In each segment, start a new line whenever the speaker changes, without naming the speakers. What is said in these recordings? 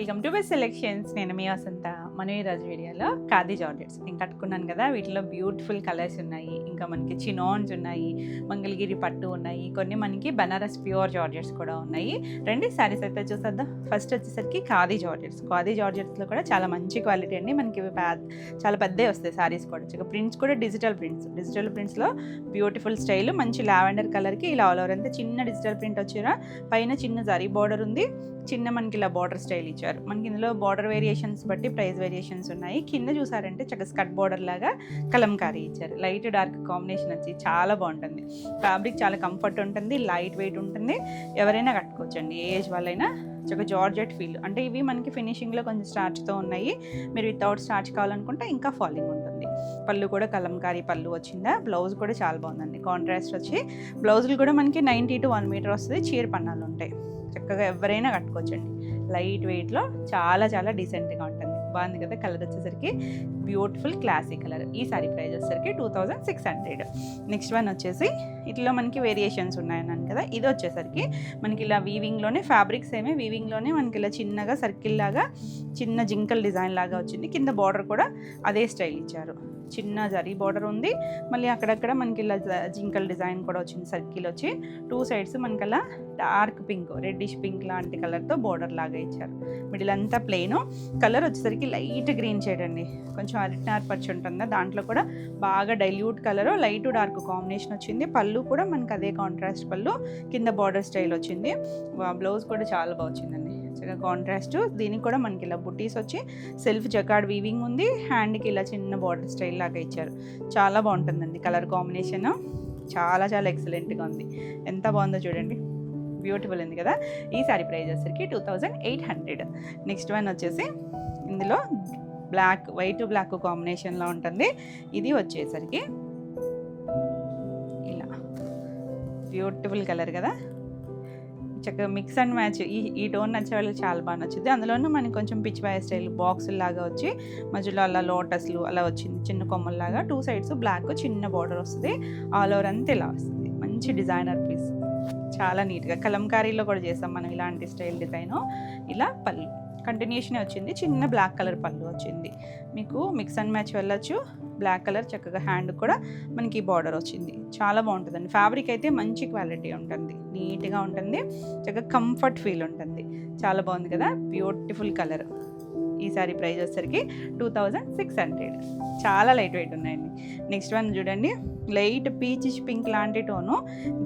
Welcome to best selections. నేను మీ వసంత. మనం ఈరోజు వీడియోలో ఖాదీ జార్జెట్స్ నేను కట్టుకున్నాను కదా, వీటిలో బ్యూటిఫుల్ కలర్స్ ఉన్నాయి. ఇంకా మనకి చినాన్స్ ఉన్నాయి, మంగళగిరి పట్టు ఉన్నాయి, కొన్ని మనకి బనారస్ ప్యూర్ జార్జెట్స్ కూడా ఉన్నాయి. రండి శారీస్ అయితే చూసేద్దాం. ఫస్ట్ వచ్చేసరికి ఖాదీ జార్జెట్స్. ఖాదీ జార్జెట్స్లో కూడా చాలా మంచి క్వాలిటీ అండి. మనకి చాలా పెద్దవి వస్తాయి శారీస్ కూడా. ఇక ప్రింట్స్ కూడా డిజిటల్ ప్రింట్స్లో బ్యూటిఫుల్ స్టైల్, మంచి లావెండర్ కలర్కి ఇలా ఆల్ ఓవర్ అంతా చిన్న డిజిటల్ ప్రింట్ వచ్చిన పైన చిన్న జరీ బార్డర్ ఉంది. చిన్న మనకి ఇలా బార్డర్ స్టైల్ ఇచ్చారు. మనకి ఇందులో బార్డర్ వేరియేషన్స్ బట్టి ప్రైస్ వేరియేషన్స్ ఉన్నాయి. కింద చూసారంటే చక్కగా స్కర్ట్ బార్డర్ లాగా కలంకారీ ఇచ్చారు. లైట్ డార్క్ కాంబినేషన్ వచ్చి చాలా బాగుంటుంది. ఫ్యాబ్రిక్ చాలా కంఫర్ట్ ఉంటుంది, లైట్ వెయిట్ ఉంటుంది. ఎవరైనా కట్టుకోవచ్చండి, ఏ ఏజ్ వాళ్ళైనా. చక్కగా జార్జెట్ ఫీల్ అంటే ఇవి మనకి ఫినిషింగ్లో కొంచెం స్టార్చ్తో ఉన్నాయి. మీరు వితౌట్ స్టార్చ్ కావాలనుకుంటే ఇంకా ఫాలింగ్ ఉంటుంది. పళ్ళు కూడా కలంకారీ పళ్ళు వచ్చిందా. బ్లౌజ్ కూడా చాలా బాగుందండి, కాంట్రాస్ట్ వచ్చి. బ్లౌజులు కూడా మనకి 90 to 1 మీటర్ వస్తుంది. చీర పన్నాలు ఉంటాయి. చక్కగా ఎవరైనా కట్టుకోవచ్చండి. లైట్ వెయిట్లో చాలా చాలా డీసెంట్గా ఉంటుంది. బాగుంది కదా. కలర్ వచ్చేసరికి బ్యూటిఫుల్ క్లాసిక్ కలర్. ఈ సారీ ప్రైస్ వచ్చేసరికి 2600. నెక్స్ట్ వన్ వచ్చేసి ఇట్లా మనకి వేరియేషన్స్ ఉన్నాయన్నాను కదా. ఇది వచ్చేసరికి మనకి ఇలా వీవింగ్లోనే, ఫ్యాబ్రిక్స్ ఏమే వీవింగ్లోనే మనకి ఇలా చిన్నగా సర్కిల్ లాగా చిన్న జింకల్ డిజైన్ లాగా వచ్చింది. కింద బార్డర్ కూడా అదే స్టైల్ ఇచ్చారు. చిన్న జరీ బార్డర్ ఉంది. మళ్ళీ అక్కడక్కడ మనకి ఇలా జింకల్ డిజైన్ కూడా వచ్చింది. సర్కిల్ వచ్చి 2 సైడ్స్ మనకి అలా డార్క్ పింక్, రెడ్డిష్ పింక్ లాంటి కలర్తో బార్డర్ లాగా ఇచ్చారు. మిడిల్ అంతా ప్లెయిన్. కలర్ వచ్చేసరికి లైట్ గ్రీన్ షేడ్ అండి. కొంచెం అరిటినార్ పచ్చి ఉంటుందా, దాంట్లో కూడా బాగా dilute colour, light dark combination వచ్చింది. పళ్ళు కూడా మనకి అదే కాంట్రాస్ట్ పళ్ళు, కింద బార్డర్ స్టైల్ వచ్చింది. బ్లౌజ్ కూడా చాలా బాగా వచ్చిందండి, చక్కగా కాంట్రాస్ట్. దీనికి కూడా మనకి ఇలా బుట్టీస్ వచ్చి సెల్ఫ్ జకార్డ్ వీవింగ్ ఉంది. హ్యాండ్కి ఇలా చిన్న బార్డర్ స్టైల్ లాగా ఇచ్చారు. చాలా బాగుంటుందండి కలర్ కాంబినేషన్. చాలా చాలా ఎక్సలెంట్గా ఉంది. ఎంత బాగుందో చూడండి, బ్యూటిఫుల్ ఉంది కదా. ఈ సారీ ప్రైస్ వచ్చేసరికి 2800. నెక్స్ట్ వన్ వచ్చేసి ఇందులో బ్లాక్, వైట్ బ్లాక్ కాంబినేషన్లో ఉంటుంది. ఇది వచ్చేసరికి ఇలా బ్యూటిఫుల్ కలర్ కదా. చక్కగా మిక్స్ అండ్ మ్యాచ్. ఈ టోన్ నచ్చే వాళ్ళకి చాలా బాగా నచ్చుద్ది. అందులోనూ మనకి కొంచెం పిచ్ బాయ్ స్టైల్ బాక్సులు లాగా వచ్చి మధ్యలో అలా లోటస్లు అలా వచ్చింది, చిన్న కొమ్మల్లాగా. 2 సైడ్స్ బ్లాక్ చిన్న బార్డర్ వస్తుంది. ఆల్ ఓవర్ అంతా ఇలా వస్తుంది. మంచి డిజైనర్ పీస్, చాలా నీట్గా. కలంకారీలో కూడా చేస్తాం మనం ఇలాంటి స్టైల్ డిజైను. ఇలా పళ్ళు కంటిన్యూషన్ వచ్చింది. చిన్న బ్లాక్ కలర్ పళ్ళు వచ్చింది. మీకు మిక్స్ అండ్ మ్యాచ్ వెళ్ళొచ్చు. బ్లాక్ కలర్ చక్కగా హ్యాండ్ కూడా మనకి బార్డర్ వచ్చింది. చాలా బాగుంటుందండి. ఫ్యాబ్రిక్ అయితే మంచి క్వాలిటీ ఉంటుంది, నీట్గా ఉంటుంది, చక్కగా కంఫర్ట్ ఫీల్ ఉంటుంది. చాలా బాగుంది కదా, బ్యూటిఫుల్ కలర్. ఈ సారీ ప్రైస్ వచ్చేసరికి 2600. చాలా లైట్ వెయిట్ ఉన్నాయండి. నెక్స్ట్ వన్ చూడండి, లైట్ పీచిష్ పింక్ లాంటి టోను.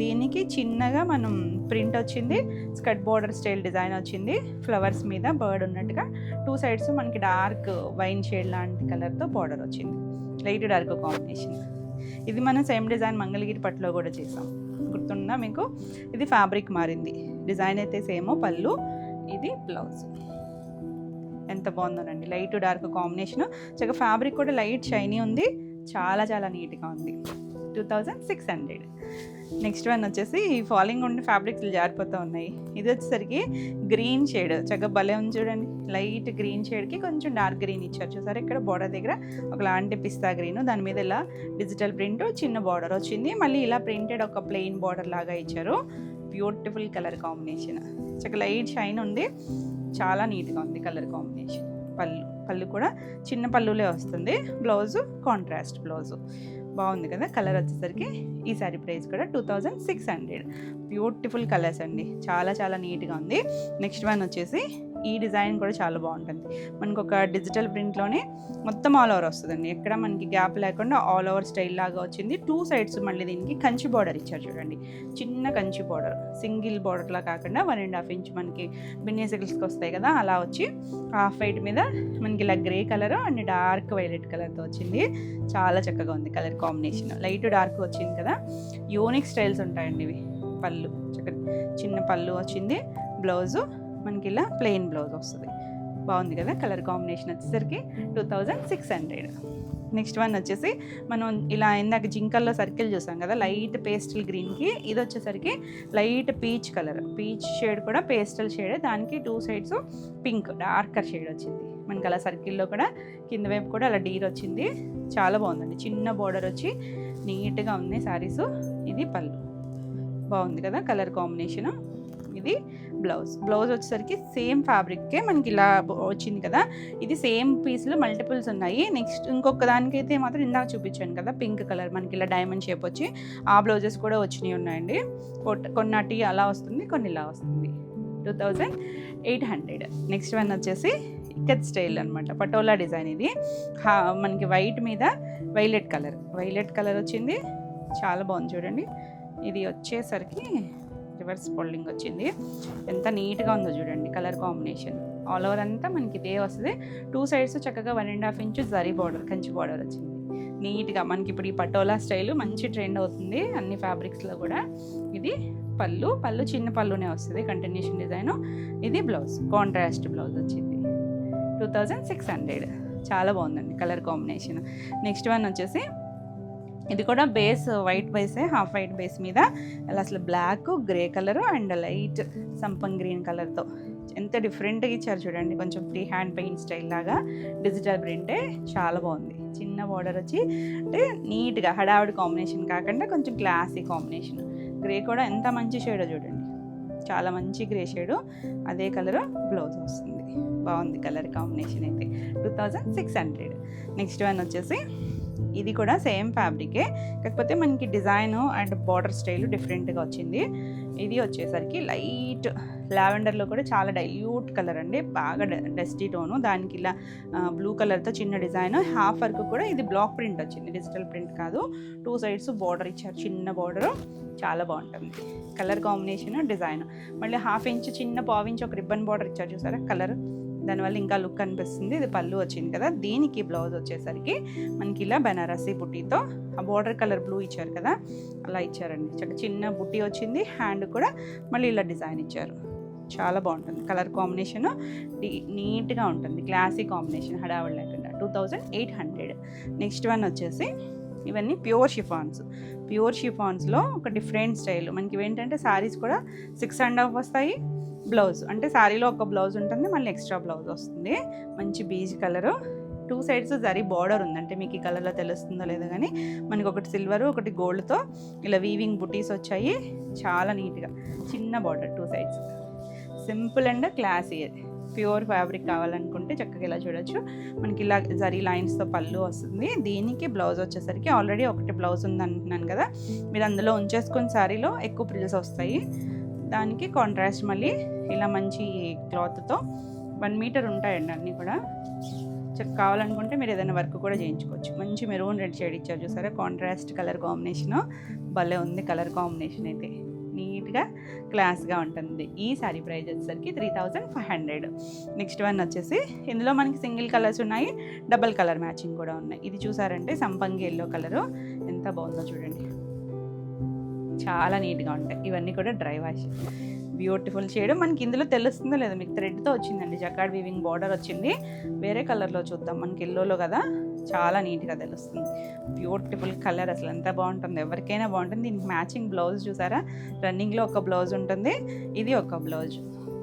దీనికి చిన్నగా మనం ప్రింట్ వచ్చింది. స్కర్ట్ బార్డర్ స్టైల్ డిజైన్ వచ్చింది. ఫ్లవర్స్ మీద బర్డ్ ఉన్నట్టుగా 2 సైడ్స్ మనకి డార్క్ వైన్ షేడ్ లాంటి కలర్తో బార్డర్ వచ్చింది. Light dark combination. ఇది మనం సేమ్ డిజైన్ మంగళగిరి పట్టులో కూడా చేసాం, గుర్తుందా మీకు. ఇది ఫ్యాబ్రిక్ మారింది, డిజైన్ అయితే సేమ్. పళ్ళు, ఇది బ్లౌజ్. ఎంత బాగుందోనండి, లైట్ డార్క్ కాంబినేషన్. చక్కగా ఫ్యాబ్రిక్ కూడా లైట్ షైనీ ఉంది. చాలా చాలా నీట్గా ఉంది. 2600. నెక్స్ట్ వన్ వచ్చేసి ఫాలింగ్ ఉండే ఫ్యాబ్రిక్స్ జారిపోతూ ఉన్నాయి. ఇది వచ్చేసరికి గ్రీన్ షేడ్, చక్కగా భలే ఉంది చూడండి. లైట్ గ్రీన్ షేడ్కి కొంచెం డార్క్ గ్రీన్ ఇచ్చారు. చూసారు ఇక్కడ బార్డర్ దగ్గర ఒకలాంటి పిస్తా గ్రీన్, దాని మీద ఇలా డిజిటల్ ప్రింట్, చిన్న బార్డర్ వచ్చింది. మళ్ళీ ఇలా ప్రింటెడ్ ఒక ప్లెయిన్ బార్డర్ లాగా ఇచ్చారు. బ్యూటిఫుల్ కలర్ కాంబినేషన్, చక్కగా లైట్ షైన్ ఉంది. చాలా నీట్గా ఉంది కలర్ కాంబినేషన్. పళ్ళు కూడా చిన్న పళ్ళులే వస్తుంది. Blouse contrast blouse. బాగుంది కదా కలర్ వచ్చేసరికి. ఈ సారీ ప్రైస్ కూడా 2600. బ్యూటిఫుల్ కలర్స్ అండి, చాలా చాలా నీట్గా ఉంది. నెక్స్ట్ వన్ వచ్చేసి ఈ డిజైన్ కూడా చాలా బాగుంటుంది. మనకు ఒక డిజిటల్ ప్రింట్లోనే మొత్తం ఆల్ ఓవర్ వస్తుందండి. ఎక్కడ మనకి గ్యాప్ లేకుండా ఆల్ ఓవర్ స్టైల్ లాగా వచ్చింది. 2 సైడ్స్ మళ్ళీ దీనికి కంచి బార్డర్ ఇచ్చారు చూడండి. చిన్న కంచి బార్డర్, సింగిల్ బార్డర్లా కాకుండా 1.5 ఇంచ్ మనకి బిన్నీ సిగిల్స్కి వస్తాయి కదా, అలా వచ్చి హాఫ్ వైట్ మీద మనకి ఇలా grey colour and dark violet కలర్తో వచ్చింది. చాలా చక్కగా ఉంది కలర్ కాంబినేషన్. లైట్ డార్క్ వచ్చింది కదా, యూనిక్ స్టైల్స్ ఉంటాయండి ఇవి. పళ్ళు చక్కగా చిన్న పళ్ళు వచ్చింది. బ్లౌజు మనకి ఇలా ప్లెయిన్ బ్లౌజ్ వస్తుంది. బాగుంది కదా కలర్ కాంబినేషన్ వచ్చేసరికి 2600. నెక్స్ట్ వన్ వచ్చేసి మనం ఇలా ఇందాక జింకల్లో సర్కిల్ చూసాం కదా, లైట్ పేస్టల్ గ్రీన్కి. ఇది వచ్చేసరికి light peach colour, peach shade కూడా పేస్టల్ షేడ్. దానికి 2 సైడ్స్ పింక్ డార్కర్ షేడ్ వచ్చింది. మనకి అలా సర్కిల్లో కూడా కింద వైపు కూడా అలా డీర్ వచ్చింది. చాలా బాగుందండి. చిన్న బార్డర్ వచ్చి నీట్గా ఉంది శారీసు. ఇది పళ్ళు. బాగుంది కదా కలర్ కాంబినేషను. ఇది బ్లౌజ్ వచ్చేసరికి సేమ్ ఫ్యాబ్రిక్కే మనకి ఇలా వచ్చింది కదా, ఇది సేమ్ పీస్లో మల్టిపుల్స్ ఉన్నాయి. నెక్స్ట్ ఇంకొక దానికైతే మాత్రం ఇందాక చూపించాను కదా పింక్ కలర్, మనకి ఇలా డైమండ్ షేప్ వచ్చి ఆ బ్లౌజెస్ కూడా వచ్చినాయి ఉన్నాయండి. కొన్నటి అలా వస్తుంది, కొన్ని ఇలా వస్తుంది. 2800. నెక్స్ట్ వన్ వచ్చేసి ఇక్కత్ స్టైల్ అనమాట, పటోలా డిజైన్. ఇది మనకి వైట్ మీద వైలెట్ కలర్ వచ్చింది, చాలా బాగుంది చూడండి. ఇది వచ్చేసరికి రివర్స్ ఫోల్డింగ్ వచ్చింది, ఎంత నీట్గా ఉందో చూడండి. కలర్ కాంబినేషన్ ఆల్ ఓవర్ అంతా మనకి ఇదే వస్తుంది. 2 సైడ్స్ చక్కగా 1.5 inch zari border, Kanchi border వచ్చింది నీట్గా. మనకి ఇప్పుడు ఈ పటోలా స్టైల్ మంచి ట్రెండ్ అవుతుంది అన్ని ఫ్యాబ్రిక్స్లో కూడా. ఇది పళ్ళు చిన్న పళ్ళునే వస్తుంది, కంటిన్యూషన్ డిజైన్. ఇది బ్లౌజ్, కాంట్రాస్ట్ బ్లౌజ్ వచ్చింది. 2600. చాలా బాగుందండి కలర్ కాంబినేషన్. నెక్స్ట్ వన్ వచ్చేసి ఇది కూడా బేస్ వైట్ బేసే, హాఫ్ వైట్ బేస్ మీద అలా అసలు black, grey colour and light సంపంగ్ గ్రీన్ కలర్తో ఎంత డిఫరెంట్గా ఇచ్చారు చూడండి. కొంచెం ఫ్రీ హ్యాండ్ పెయింట్ స్టైల్ లాగా డిజిటల్ ప్రింటే, చాలా బాగుంది. చిన్న బార్డర్ వచ్చి అంటే నీట్గా హడావిడి కాంబినేషన్ కాకుండా కొంచెం క్లాసీ కాంబినేషన్. గ్రే కూడా ఎంత మంచి షేడో చూడండి, చాలా మంచి గ్రే షేడు. అదే కలరు బ్లౌజ్ వస్తుంది, బాగుంది కలర్ కాంబినేషన్ అయితే. 2600. నెక్స్ట్ వన్ వచ్చేసి ఇది కూడా సేమ్ ఫ్యాబ్రికే, కాకపోతే మనకి డిజైన్ అండ్ బార్డర్ స్టైల్ డిఫరెంట్గా వచ్చింది. ఇది వచ్చేసరికి లైట్ లావెండర్లో కూడా చాలా డైల్యూట్ కలర్ అండి, బాగా డస్టీ టోను. దానికి ఇలా బ్లూ కలర్తో చిన్న డిజైన్, హాఫ్ వర్క్ కూడా ఇది బ్లాక్ ప్రింట్ వచ్చింది, డిజిటల్ ప్రింట్ కాదు. 2 సైడ్స్ బార్డర్ ఇచ్చారు, చిన్న బార్డరు, చాలా బాగుంటుంది కలర్ కాంబినేషన్, డిజైన్. మళ్ళీ 1/2 ఇంచ్ చిన్న పావించి ఒక రిబ్బన్ బార్డర్ ఇచ్చారు చూసారా కలర్, దానివల్ల ఇంకా లుక్ అనిపిస్తుంది. ఇది పళ్ళు వచ్చింది కదా, దీనికి బ్లౌజ్ వచ్చేసరికి మనకి ఇలా బనారసి బుట్టీతో ఆ బార్డర్ కలర్ బ్లూ ఇచ్చారు కదా అలా ఇచ్చారండి. చిన్న బుట్టీ వచ్చింది, హ్యాండ్ కూడా మళ్ళీ ఇలా డిజైన్ ఇచ్చారు, చాలా బాగుంటుంది కలర్ కాంబినేషన్, నీట్గా ఉంటుంది, క్లాసీ కాంబినేషన్, హడావిడి లేకుండా. 2800. నెక్స్ట్ వన్ వచ్చేసి ఇవన్నీ ప్యూర్ షిఫాన్స్లో ఒక డిఫరెంట్ స్టైల్. మనకి ఏంటంటే శారీస్ కూడా 6.5 వస్తాయి. బ్లౌజ్ అంటే శారీలో ఒక బ్లౌజ్ ఉంటుంది, మళ్ళీ ఎక్స్ట్రా బ్లౌజ్ వస్తుంది. మంచి beige colour, 2 sides zari border ఉందంటే మీకు ఈ కలర్లో తెలుస్తుందో లేదో కానీ మనకి ఒకటి సిల్వరు ఒకటి గోల్డ్తో ఇలా వీవింగ్ బుటీస్ వచ్చాయి, చాలా నీట్గా చిన్న border 2 sides. Simple and classy, pure fabric కావాలనుకుంటే చక్కగా ఇలా చూడొచ్చు. మనకి ఇలా జరీ లైన్స్తో పళ్ళు వస్తుంది. దీనికి బ్లౌజ్ వచ్చేసరికి ఆల్రెడీ ఒకటి బ్లౌజ్ ఉంది అంటున్నాను కదా, మీరు అందులో ఉంచేసుకుని శారీలో ఎక్కువ ప్రిల్స్ వస్తాయి. దానికి కాంట్రాస్ట్ మళ్ళీ ఇలా మంచి క్లాత్తో 1 మీటర్ ఉంటాయండి అన్నీ కూడా. కావాలనుకుంటే మీరు ఏదైనా వర్క్ కూడా చేయించుకోవచ్చు. మంచి మెరూన్ రెడ్ షేడ్ ఇచ్చారు చూసారా, కాంట్రాస్ట్ కలర్ కాంబినేషను భలే ఉంది. కలర్ కాంబినేషన్ అయితే నీట్గా క్లాస్గా ఉంటుంది. ఈ శారీ ప్రైస్ వచ్చేసరికి 3500. నెక్స్ట్ వన్ వచ్చేసి ఇందులో మనకి సింగిల్ కలర్స్ ఉన్నాయి, డబల్ కలర్ మ్యాచింగ్ కూడా ఉన్నాయి. ఇది చూసారంటే సంపంగి ఎల్లో కలరు ఎంత బాగుందో చూడండి, చాలా నీట్గా ఉంటాయి. ఇవన్నీ కూడా డ్రై వాష్, బ్యూటిఫుల్ షేడ్. మనకి ఇందులో తెలుస్తుందో లేదో మీకు, థ్రెడ్తో వచ్చిందండి, జకార్డ్ వీవింగ్ బార్డర్ వచ్చింది. వేరే కలర్లో చూద్దాం, మనకి ఎల్లోలో కదా, చాలా నీట్గా తెలుస్తుంది. బ్యూటిఫుల్ కలర్, అసలు ఎంత బాగుంటుంది, ఎవరికైనా బాగుంటుంది. దీనికి మ్యాచింగ్ బ్లౌజ్ చూసారా, రన్నింగ్లో ఒక బ్లౌజ్ ఉంటుంది, ఇది ఒక బ్లౌజ్.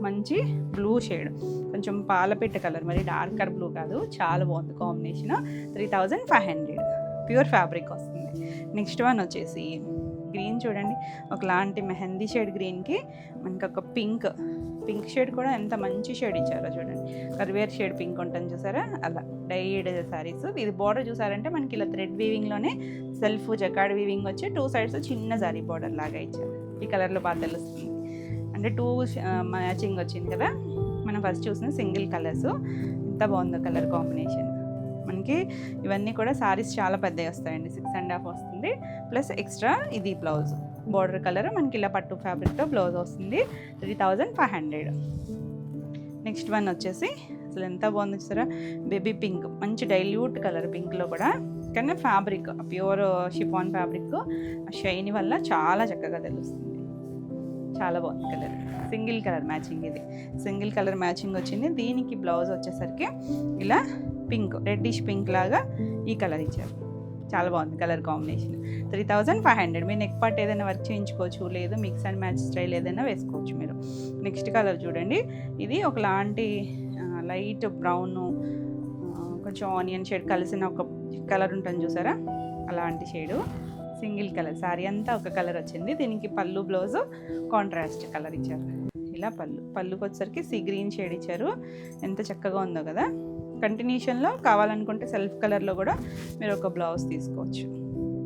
మంచి బ్లూ షేడ్, కొంచెం పాలపిట్ట కలర్, మరి డార్కర్ బ్లూ కాదు, చాలా బాగుంది కాంబినేషన్. 3500. ప్యూర్ ఫ్యాబ్రిక్ వస్తుంది. నెక్స్ట్ వన్ వచ్చేసి గ్రీన్ చూడండి, ఒకలాంటి మెహందీ షేడ్ గ్రీన్కి మనకి ఒక పింక్ షేడ్ కూడా ఎంత మంచి షేడ్ ఇచ్చారో చూడండి. కర్వేర్ షేడ్ పింక్ ఉంటుంది చూసారా, అలా డైడ్ శారీస్. ఇది బార్డర్ చూసారంటే మనకి ఇలా థ్రెడ్ వీవింగ్లోనే సెల్ఫ్ జకార్డ్ వీవింగ్ వచ్చి 2 సైడ్స్ చిన్న జరీ బార్డర్ లాగా ఇచ్చారు. ఈ కలర్లో బాగా తెలుస్తుంది, అంటే 2 మ్యాచింగ్ వచ్చింది కదా. మనం ఫస్ట్ చూసిన సింగిల్ కలర్స్, ఎంత బాగుందో కలర్ కాంబినేషన్. మనకి ఇవన్నీ కూడా సారీస్ చాలా పెద్దవి వస్తాయండి, 6.5 వస్తుంది. ప్లస్ ఎక్స్ట్రా ఇది బ్లౌజ్ బార్డర్ కలర్, మనకి ఇలా పట్టు ఫ్యాబ్రిక్తో బ్లౌజ్ వస్తుంది. 3500. నెక్స్ట్ వన్ వచ్చేసి అసలు ఎంత బాగుంది చూసారా, బేబీ పింక్, మంచి డైల్యూట్ కలర్ పింక్లో కూడా, కానీ fabric pure chiffon fabric shiny వల్ల చాలా చక్కగా తెలుస్తుంది. చాలా బాగుంది కలర్, సింగిల్ కలర్ మ్యాచింగ్. ఇది సింగిల్ కలర్ మ్యాచింగ్ వచ్చింది. దీనికి బ్లౌజ్ వచ్చేసరికి ఇలా పింక్, రెడ్డిష్ పింక్ లాగా ఈ కలర్ ఇచ్చారు, చాలా బాగుంది కలర్ కాంబినేషన్. 3500. మీరు నెక్ పార్ట్ ఏదైనా వర్క్ చేయించుకోవచ్చు, లేదు మిక్స్ అండ్ మ్యాచ్ స్టైల్ ఏదైనా వేసుకోవచ్చు మీరు. నెక్స్ట్ కలర్ చూడండి, ఇది ఒకలాంటి లైట్ బ్రౌన్ కొంచెం ఆనియన్ షేడ్ కలిసిన ఒక కలర్ ఉంటుంది చూసారా, అలాంటి షేడు. సింగిల్ కలర్, శారీ అంతా ఒక కలర్ వచ్చింది. దీనికి పళ్ళు బ్లౌజ్ కాంట్రాస్ట్ కలర్ ఇచ్చారు. ఇలా పళ్ళుకి వచ్చేసరికి సీ గ్రీన్ షేడ్ ఇచ్చారు. ఎంత చక్కగా ఉందో కదా. కంటిన్యూషన్లో కావాలనుకుంటే సెల్ఫ్ కలర్లో కూడా మీరు ఒక బ్లౌజ్ తీసుకోవచ్చు.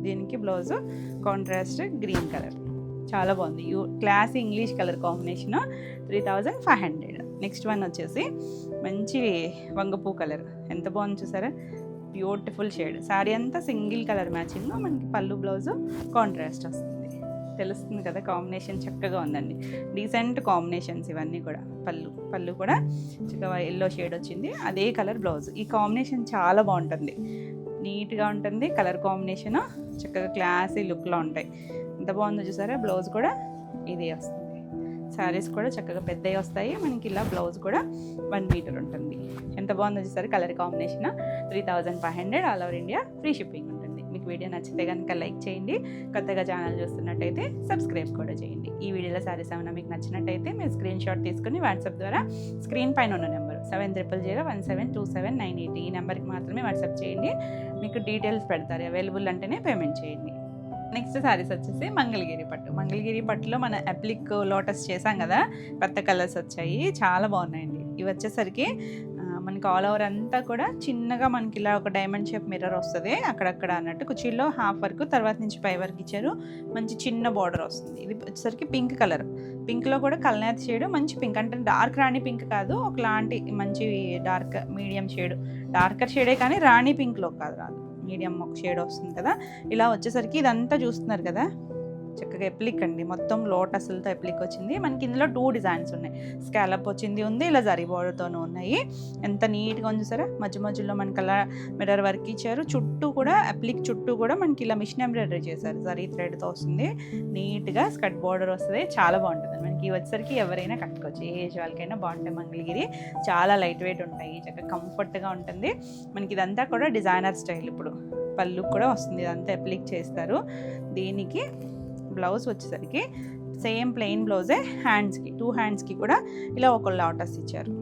దీనికి బ్లౌజు కాంట్రాస్ట్ గ్రీన్ కలర్, చాలా బాగుంది. Class English colour combination 3500. Next one వచ్చేసి మంచి వంగపూ కలర్, ఎంత బాగుంది చూసారా, బ్యూటిఫుల్ షేడ్. శారీ అంతా సింగిల్ కలర్ మ్యాచింగ్లో మనకి పళ్ళు బ్లౌజు కాంట్రాస్ట్ వస్తుంది. తెలుస్తుంది కదా, కాంబినేషన్ చక్కగా ఉందండి. డీసెంట్ కాంబినేషన్స్ ఇవన్నీ కూడా. పళ్ళు కూడా చక్కగా ఎల్లో షేడ్ వచ్చింది, అదే కలర్ బ్లౌజ్. ఈ కాంబినేషన్ చాలా బాగుంటుంది, నీట్గా ఉంటుంది. కలర్ కాంబినేషన్ చక్కగా క్లాసీ లుక్లో ఉంటాయి. ఎంత బాగుందో చూసారా. బ్లౌజ్ కూడా ఇది వస్తుంది. శారీస్ కూడా చక్కగా పెద్దవి వస్తాయి మనకి. ఇలా బ్లౌజ్ కూడా 1 మీటర్ ఉంటుంది. ఎంత బాగుందో చూసారు. Colour combination 3500, all over India free shipping ఉంటుంది. మీకు వీడియో నచ్చితే కనుక లైక్ చేయండి. కొత్తగా ఛానల్ చూస్తున్నట్టయితే సబ్స్క్రైబ్ కూడా చేయండి. ఈ వీడియోలో శారీస్ ఏమైనా మీకు నచ్చినట్టయితే మీరు స్క్రీన్ షాట్ తీసుకుని వాట్సాప్ ద్వారా స్క్రీన్ పైన ఉన్న నెంబర్ 7000172798 ఈ నెంబర్కి మాత్రమే వాట్సాప్ చేయండి. మీకు డీటెయిల్స్ పెడతారు. అవైలబుల్ అంటేనే పేమెంట్ చేయండి. నెక్స్ట్ శారీస్ వచ్చేసి మంగళగిరి పట్టు. మంగళగిరి పట్టులో మన అప్లిక్ లోటస్ చేసాం కదా, కొత్త కలర్స్ వచ్చాయి, చాలా బాగున్నాయండి. ఇవి వచ్చేసరికి మనకి ఆల్ ఓవర్ అంతా కూడా చిన్నగా మనకి ఇలా ఒక డైమండ్ షేప్ మిర్రర్ వస్తుంది అక్కడక్కడ అన్నట్టు. కుర్చీలో హాఫ్ వరకు, తర్వాత నుంచి పై వరకు ఇచ్చారు. మంచి చిన్న బార్డర్ వస్తుంది. ఇది వచ్చేసరికి పింక్ కలర్. పింక్లో కూడా కల్నేత షేడ్, మంచి పింక్ అంటే డార్క్ రాణి పింక్ కాదు, ఒకలాంటి మంచి డార్క్ మీడియం షేడ్. డార్కర్ షేడే కానీ రాణి పింక్లో రాదు, మీడియం ఒక షేడ్ వస్తుంది కదా. ఇలా వచ్చేసరికి ఇదంతా చూస్తున్నారు కదా, చక్కగా ఎప్లిక్ అండి. మొత్తం లోటస్లతో ఎప్లిక్ వచ్చింది మనకి. ఇందులో 2 డిజైన్స్ ఉన్నాయి. స్కాలప్ వచ్చింది ఉంది, ఇలా జరీ బోర్డర్తోనూ ఉన్నాయి. ఎంత నీట్గా ఉంది చూసారా. మధ్యలో మనకి అలా మిర్రర్ వర్క్ ఇచ్చారు. చుట్టూ కూడా అప్లిక్ చుట్టూ కూడా మనకి ఇలా మిషన్ ఎంబ్రాయిడరీ చేశారు. జరీ థ్రెడ్తో వస్తుంది. నీట్గా స్కర్ట్ బోర్డర్ వస్తుంది, చాలా బాగుంటుంది. మనకి వచ్చేసరికి ఎవరైనా కట్టుకోవచ్చు, ఏ ఏజ్ వాళ్ళకైనా బాగుంటాయి. మంగళగిరి చాలా లైట్ వెయిట్ ఉంటాయి, చక్కగా కంఫర్ట్గా ఉంటుంది మనకి. ఇదంతా కూడా డిజైనర్ స్టైల్. ఇప్పుడు పళ్ళు కూడా వస్తుంది, ఇదంతా అప్లిక్ చేస్తారు. దీనికి బ్లౌజ్ వచ్చేసరికి సేమ్ ప్లెయిన్ బ్లౌజే. హ్యాండ్స్కి 2 హ్యాండ్స్కి కూడా ఇలా ఒక లోటస్ ఇచ్చారు.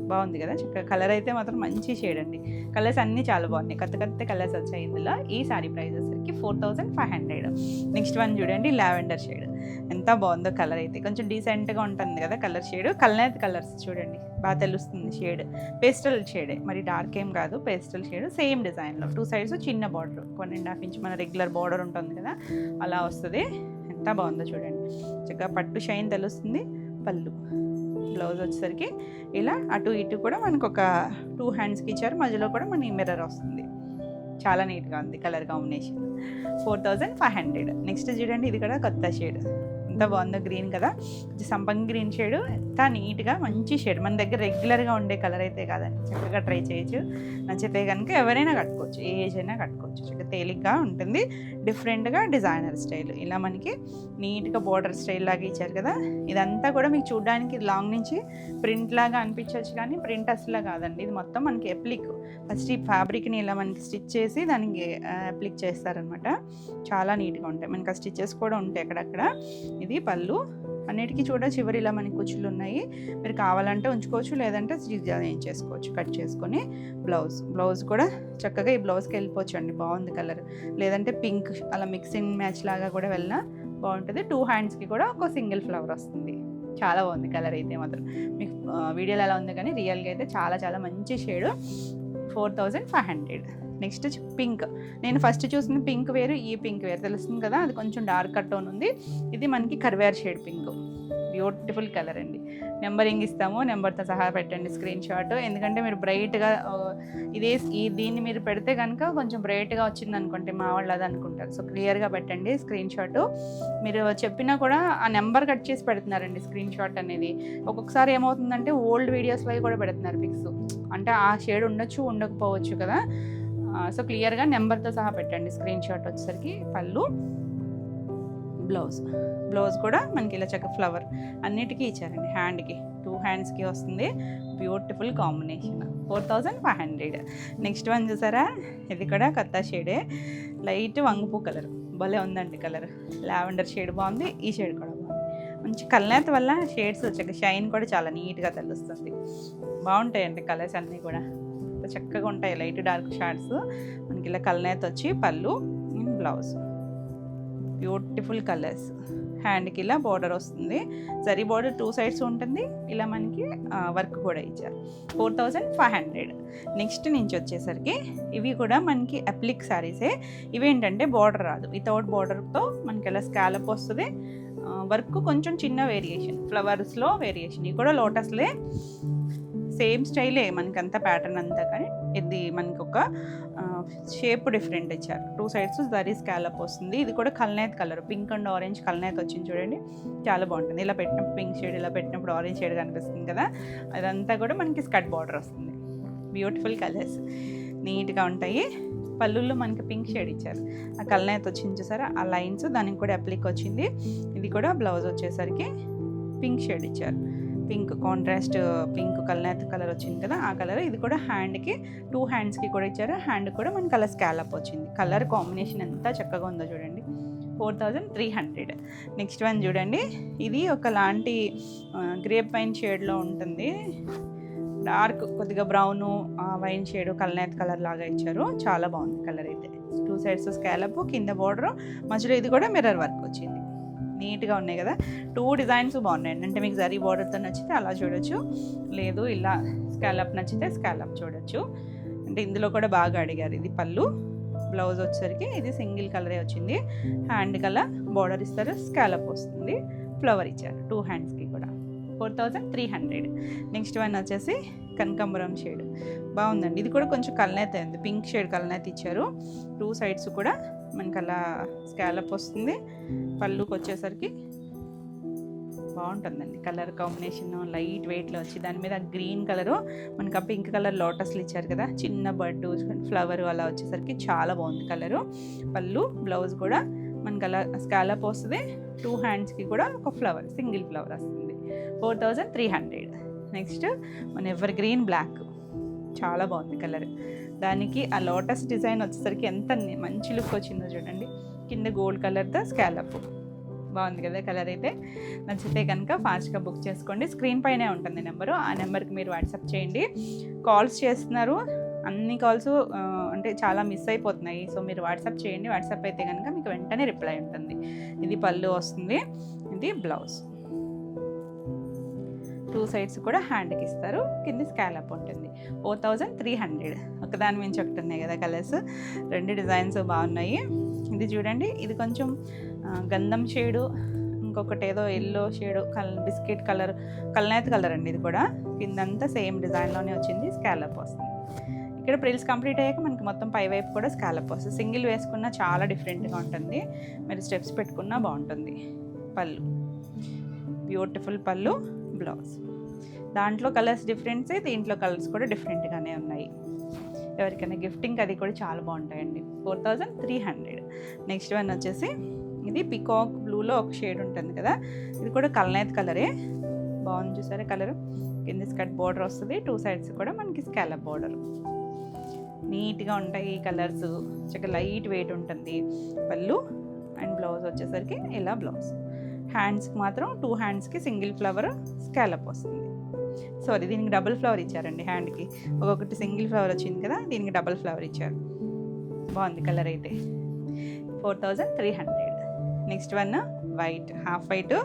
బాగుంది కదా చక్కగా. కలర్ అయితే మాత్రం మంచి షేడ్ అండి. కలర్స్ అన్నీ చాలా బాగున్నాయి, కొత్త కలర్స్ వచ్చాయి ఇందులో. ఈ సారీ ప్రైస్ వచ్చేసరికి 4500. నెక్స్ట్ వన్ చూడండి, లావెండర్ షేడ్. ఎంత బాగుందో కలర్ అయితే. కొంచెం డీసెంట్గా ఉంటుంది కదా కలర్ షేడ్. కల్నేత కలర్స్ చూడండి, బాగా తెలుస్తుంది షేడ్. పేస్టల్ షేడే, మరి డార్క్ ఏం కాదు, పేస్టల్ షేడ్. సేమ్ డిజైన్లో 2 సైడ్స్ చిన్న బార్డర్, 1.5 ఇంచ్ మన రెగ్యులర్ బార్డర్ ఉంటుంది కదా, అలా వస్తుంది. ఎంత బాగుందో చూడండి, చక్కగా పట్టు షైన్ తెలుస్తుంది. పళ్ళు బ్లౌజ్ వచ్చేసరికి ఇలా అటు ఇటు కూడా మనకు ఒక 2 హ్యాండ్స్కి ఇచ్చారు. మధ్యలో కూడా మన మిర్రర్ వస్తుంది. చాలా నీట్గా ఉంది కలర్ కాంబినేషన్. 4500. నెక్స్ట్ చూడండి, ఇది కూడా కొత్త షేడ్. ఎంత బాగుందో, గ్రీన్ కదా, సంపంగి గ్రీన్ షేడ్. ఎంత నీట్గా మంచి షేడ్. మన దగ్గర రెగ్యులర్గా ఉండే కలర్ అయితే కాదండి, చక్కగా ట్రై చేయొచ్చు. నచ్చితే కనుక ఎవరైనా కట్టుకోవచ్చు, ఏ ఏజ్ అయినా కట్టుకోవచ్చు. చక్కగా తేలిగ్గా ఉంటుంది, డిఫరెంట్గా డిజైనర్ స్టైల్. ఇలా మనకి నీట్గా బోర్డర్ స్టైల్ లాగా ఇచ్చారు కదా. ఇదంతా కూడా మీకు చూడడానికి లాంగ్ నుంచి ప్రింట్ లాగా అనిపించవచ్చు, కానీ ప్రింట్ అసలు కాదండి. ఇది మొత్తం మనకి ఎప్లిక్. ఫస్ట్ ఈ ఫ్యాబ్రిక్ని ఇలా మనకి స్టిచ్ చేసి దానికి అప్లిక్ చేస్తారనమాట. చాలా నీట్గా ఉంటాయి మనకి. ఆ స్టిచెస్ కూడా ఉంటాయి అక్కడక్కడ. ఇది పళ్ళు. అన్నిటికీ చివరి ఇలా మనకి కుచ్చులు ఉన్నాయి. మీరు కావాలంటే ఉంచుకోవచ్చు, లేదంటే స్టిచ్ చేయించేసుకోవచ్చు కట్ చేసుకొని. బ్లౌజ్ కూడా చక్కగా ఈ బ్లౌజ్కి వెళ్ళిపోవచ్చు అండి, బాగుంది కలర్. లేదంటే పింక్ అలా మిక్సింగ్ మ్యాచ్ లాగా కూడా వెళ్ళినా బాగుంటుంది. 2 హ్యాండ్స్కి కూడా ఒక సింగిల్ ఫ్లవర్ వస్తుంది. చాలా బాగుంది కలర్ అయితే మాత్రం. మీకు వీడియోలో ఎలా ఉంది కానీ రియల్గా అయితే చాలా చాలా మంచి షేడు. 4500. Next pink. నేను ఫస్ట్ చూసిన పింక్ వేరు, ఈ పింక్ వేరు, తెలుస్తుంది కదా. అది కొంచెం డార్క్ టోన్ ఉంది. ఇది మనకి కర్వేర్ షేడ్ పింక్. బ్యూటిఫుల్ కలర్ అండి. నెంబరింగ్ ఇస్తాము, నెంబర్తో సహా పెట్టండి స్క్రీన్ షాట్. ఎందుకంటే మీరు బ్రైట్గా దీన్ని మీరు పెడితే కనుక కొంచెం బ్రైట్గా వచ్చింది అనుకుంటే మా వాళ్ళు అది అనుకుంటారు. సో క్లియర్గా పెట్టండి స్క్రీన్ షాట్. మీరు చెప్పినా కూడా ఆ నెంబర్ కట్ చేసి పెడుతున్నారండి స్క్రీన్ షాట్ అనేది. ఒక్కొక్కసారి ఏమవుతుందంటే ఓల్డ్ వీడియోస్లో కూడా పెడుతున్నారు పిక్స్. అంటే ఆ షేడ్ ఉండొచ్చు, ఉండకపోవచ్చు కదా. సో క్లియర్గా నెంబర్తో సహా పెట్టండి స్క్రీన్ షాట్. వచ్చేసరికి పళ్ళు, బ్లౌజ్ కూడా మనకి ఇలా చక్క ఫ్లవర్ అన్నిటికీ ఇచ్చారండి. హ్యాండ్కి 2 హ్యాండ్స్కి వస్తుంది. Beautiful combination. 4500. నెక్స్ట్ వన్ చూసారా, ఇది కూడా కొత్త షేడే. లైట్ వంగపూ కలర్, భలే ఉందండి కలర్. లావెండర్ షేడ్ బాగుంది, ఈ షేడ్ కూడా బాగుంది. మంచి కల్నేత వల్ల షేడ్స్ వచ్చాక షైన్ కూడా చాలా నీట్గా తెలుస్తుంది. బాగుంటాయండి కలర్స్ అన్నీ కూడా, చక్కగా ఉంటాయి. లైట్ డార్క్ షాడ్స్ మనకి ఇలా కల్నేత వచ్చి పళ్ళు, బ్లౌజ్. Beautiful colours. హ్యాండ్కి ఇలా బార్డర్ వస్తుంది, జరీ బార్డర్ 2 సైడ్స్ ఉంటుంది. ఇలా మనకి వర్క్ కూడా ఇచ్చారు. 4500. నెక్స్ట్ నుంచి వచ్చేసరికి ఇవి కూడా మనకి అప్లిక్ శారీసే. ఇవేంటంటే బార్డర్ రాదు, వితౌట్ బార్డర్తో మనకి ఇలా స్కాలప్ వస్తుంది. వర్క్ కొంచెం చిన్న వేరియేషన్, ఫ్లవర్స్లో వేరియేషన్. ఇవి కూడా లోటస్లే, సేమ్ స్టైలే మనకంతా ప్యాటర్న్ అంతా, కానీ ఇది మనకి ఒక షేప్ డిఫరెంట్ ఇచ్చారు. 2 సైడ్స్ జరీ స్కాలప్ వస్తుంది. ఇది కూడా కల్నేత్ కలర్, పింక్ అండ్ ఆరెంజ్ కల్నేత్ వచ్చింది చూడండి, చాలా బాగుంటుంది. ఇలా పెట్టినప్పుడు పింక్ షేడ్, ఇలా పెట్టినప్పుడు ఆరెంజ్ షేడ్ కనిపిస్తుంది కదా. అదంతా కూడా మనకి స్కర్ట్ బార్డర్ వస్తుంది. బ్యూటిఫుల్ కలర్స్, నీట్గా ఉంటాయి. పళ్ళుల్లో మనకి పింక్ షేడ్ ఇచ్చారు, ఆ కల్నేత్ వచ్చింది చూసారా, ఆ లైన్స్ దానికి కూడా అప్లిక్ వచ్చింది. ఇది కూడా బ్లౌజ్ వచ్చేసరికి పింక్ షేడ్ ఇచ్చారు, పింక్ కాంట్రాస్ట్ పింక్ కల్నేత్ కలర్ వచ్చింది కదా, ఆ కలర్. ఇది కూడా హ్యాండ్కి 2 హ్యాండ్స్కి కూడా ఇచ్చారు. హ్యాండ్ కూడా మనకి కలర్ స్కాలప్ వచ్చింది. కలర్ కాంబినేషన్ ఎంత చక్కగా ఉందో చూడండి. 4300. నెక్స్ట్ వన్ చూడండి, ఇది ఒకలాంటి గ్రేప్ వైన్ షేడ్లో ఉంటుంది. డార్క్ కొద్దిగా బ్రౌను వైన్ షేడ్ కల్నేత్ కలర్ లాగా ఇచ్చారు. చాలా బాగుంది కలర్ అయితే. 2 సైడ్స్ స్కాలప్, కింద బార్డర్, మధ్యలో ఇది కూడా మిర్రర్ వర్క్ వచ్చింది. నీట్గా ఉన్నాయి కదా. 2 డిజైన్స్ బాగున్నాయి. అంటే మీకు జరీ బార్డర్తో నచ్చితే అలా చూడొచ్చు, లేదు ఇలా స్కాలప్ నచ్చితే స్కాలప్ చూడొచ్చు. అంటే ఇందులో కూడా బాగా అడిగారు. ఇది పళ్ళు, బ్లౌజ్ వచ్చేసరికి ఇది సింగిల్ కలరే వచ్చింది. హ్యాండ్ కలర్ బార్డర్ ఇస్తారు, స్కాలప్ వస్తుంది, ఫ్లవర్ ఇచ్చారు 2 హ్యాండ్స్కి కూడా. 4300. నెక్స్ట్ వన్ వచ్చేసి కనకాంబరం షేడ్, బాగుందండి. ఇది కూడా కొంచెం కల్నేత్ అయింది, పింక్ షేడ్ కల్నేత్ ఇచ్చారు. 2 సైడ్స్ కూడా మనకి అలా స్కాలప్ వస్తుంది. పళ్ళుకి వచ్చేసరికి బాగుంటుందండి కలర్ కాంబినేషన్, లైట్ వెయిట్లో వచ్చి దాని మీద గ్రీన్ కలరు, మనకి ఆ పింక్ కలర్ లోటస్లు ఇచ్చారు కదా, చిన్న బర్డ్ ఫ్లవర్ అలా వచ్చేసరికి చాలా బాగుంది కలరు. పళ్ళు, బ్లౌజ్ కూడా మనకి అలా స్కాలప్ వస్తుంది. 2 హ్యాండ్స్కి కూడా ఒక ఫ్లవర్, సింగిల్ ఫ్లవర్ వస్తుంది. 4300. నెక్స్ట్ మన ఎవర్ గ్రీన్ బ్లాక్, చాలా బాగుంది కలర్. దానికి ఆ లోటస్ డిజైన్ వచ్చేసరికి ఎంత మంచి లుక్ వచ్చిందో చూడండి. కింద గోల్డ్ కలర్తో స్కాలప్, బాగుంది కదా కలర్ అయితే. నచ్చితే కనుక ఫాస్ట్గా బుక్ చేసుకోండి. స్క్రీన్ పైనే ఉంటుంది నెంబరు, ఆ నెంబర్కి మీరు వాట్సాప్ చేయండి. కాల్స్ చేస్తున్నారు, అన్ని కాల్స్ అంటే చాలా మిస్ అయిపోతున్నాయి. సో మీరు వాట్సాప్ చేయండి. వాట్సాప్ అయితే కనుక మీకు వెంటనే రిప్లై ఉంటుంది. ఇది పళ్ళు వస్తుంది, ఇది బ్లౌజ్. 2 సైడ్స్ కూడా హ్యాండ్కి ఇస్తారు, కింద స్కాలప్ ఉంటుంది. 4300. ఒకదాని మించి ఒకటి ఉన్నాయి కదా కలర్స్. 2 డిజైన్స్ బాగున్నాయి. ఇది చూడండి, ఇది కొంచెం గంధం షేడు, ఇంకొకటి ఏదో ఎల్లో షేడు, బిస్కెట్ కలర్, కల్నేత్ కలర్ అండి. ఇది కూడా కిందంతా సేమ్ డిజైన్లోనే వచ్చింది, స్కాలప్ వస్తుంది. ఇక్కడ ప్రిల్స్ కంప్లీట్ అయ్యాక మనకి మొత్తం పై వైపు కూడా స్కాలప్ వస్తుంది. సింగిల్ వేసుకున్న చాలా డిఫరెంట్గా ఉంటుంది, మీరు స్టెప్స్ పెట్టుకున్నా బాగుంటుంది. పళ్ళు, బ్యూటిఫుల్ పళ్ళు, బ్లౌజ్. దాంట్లో కలర్స్ డిఫరెన్సే, దీంట్లో కలర్స్ కూడా డిఫరెంట్గానే ఉన్నాయి. ఎవరికైనా గిఫ్టింగ్ అది కూడా చాలా బాగుంటాయండి. 4300. నెక్స్ట్ వన్ వచ్చేసి ఇది పికాక్ బ్లూలో ఒక షేడ్ ఉంటుంది కదా, ఇది కూడా కల్నేత్ కలరే, బాగుంది చూసారా కలర్. కింద స్కర్ట్ బార్డర్ వస్తుంది, 2 సైడ్స్ కూడా మనకి స్కాలప్ బార్డర్. నీట్గా ఉంటాయి ఈ కలర్స్, చక్కగా లైట్ వెయిట్ ఉంటుంది. పళ్ళు అండ్ బ్లౌజ్ వచ్చేసరికి ఇలా బ్లౌజ్. హ్యాండ్స్కి మాత్రం 2 హ్యాండ్స్కి సింగిల్ ఫ్లవర్ స్కాలప్ వస్తుంది. సారీ, దీనికి డబుల్ ఫ్లవర్ ఇచ్చారండి. హ్యాండ్కి ఒక్కొక్కటి సింగిల్ ఫ్లవర్ వచ్చింది కదా, దీనికి డబుల్ ఫ్లవర్ ఇచ్చారు. బాగుంది కలర్ అయితే. 4300. Next one white, half white,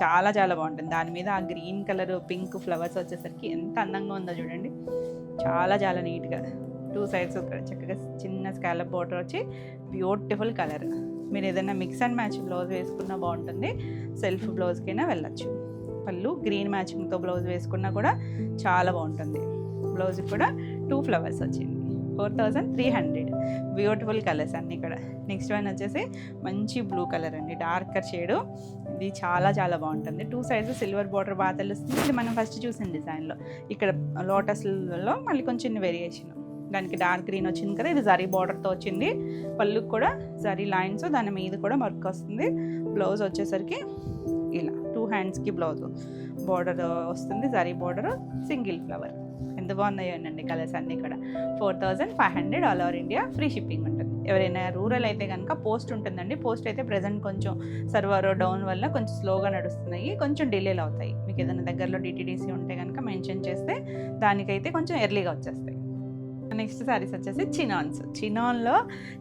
చాలా చాలా బాగుంటుంది. దాని మీద ఆ గ్రీన్ కలర్ పింక్ ఫ్లవర్స్ వచ్చేసరికి ఎంత అందంగా ఉందో చూడండి, చాలా చాలా నీట్గా. 2 సైడ్స్ చక్కగా చిన్న స్కాలప్ బార్డర్ వచ్చి బ్యూటిఫుల్ కలర్. మీరు ఏదైనా మిక్స్ అండ్ మ్యాచ్ బ్లౌజ్ వేసుకున్నా బాగుంటుంది, సెల్ఫ్ బ్లౌజ్కైనా వెళ్ళచ్చు. పళ్ళు గ్రీన్ మ్యాచింగ్తో బ్లౌజ్ వేసుకున్నా కూడా చాలా బాగుంటుంది. బ్లౌజ్కి కూడా 2 ఫ్లవర్స్ వచ్చింది. 4300. బ్యూటిఫుల్ కలర్స్ అన్నీ కూడా. నెక్స్ట్ వన్ వచ్చేసి మంచి బ్లూ కలర్ అండి, డార్కర్ షేడు. ఇది చాలా చాలా బాగుంటుంది. 2 సైడ్స్ సిల్వర్ బార్డర్ బాగా తెలుస్తుంది. ఇది మనం ఫస్ట్ చూసిన డిజైన్లో. ఇక్కడ లోటస్లలో మళ్ళీ కొంచెం వేరియేషన్, దానికి డార్క్ గ్రీన్ వచ్చింది కదా, ఇది జరీ బార్డర్తో వచ్చింది. పళ్ళుకి కూడా జరీ లైన్స్, దాని మీద కూడా వర్క్ వస్తుంది. బ్లౌజ్ వచ్చేసరికి ఇలా 2 హ్యాండ్స్కి బ్లౌజ్ బార్డర్ వస్తుంది, జరీ బార్డర్, సింగిల్ ఫ్లవర్. ఎంత బాగున్నాయోనండి కలర్స్ అన్నీ కూడా. 4500 all over India, free shipping ఉంటుంది. ఎవరైనా రూరల్ అయితే కనుక పోస్ట్ ఉంటుందండి. పోస్ట్ అయితే ప్రజెంట్ కొంచెం సర్వర్ డౌన్ వల్ల కొంచెం స్లోగా నడుస్తున్నాయి, కొంచెం డిలేలు అవుతాయి. మీకు ఏదైనా దగ్గరలో డిటీడీసీ ఉంటే కనుక మెన్షన్ చేస్తే దానికైతే కొంచెం ఎర్లీగా వచ్చేస్తాయి. నెక్స్ట్ సారీస్ వచ్చేసి చినాన్స్. చినాన్లో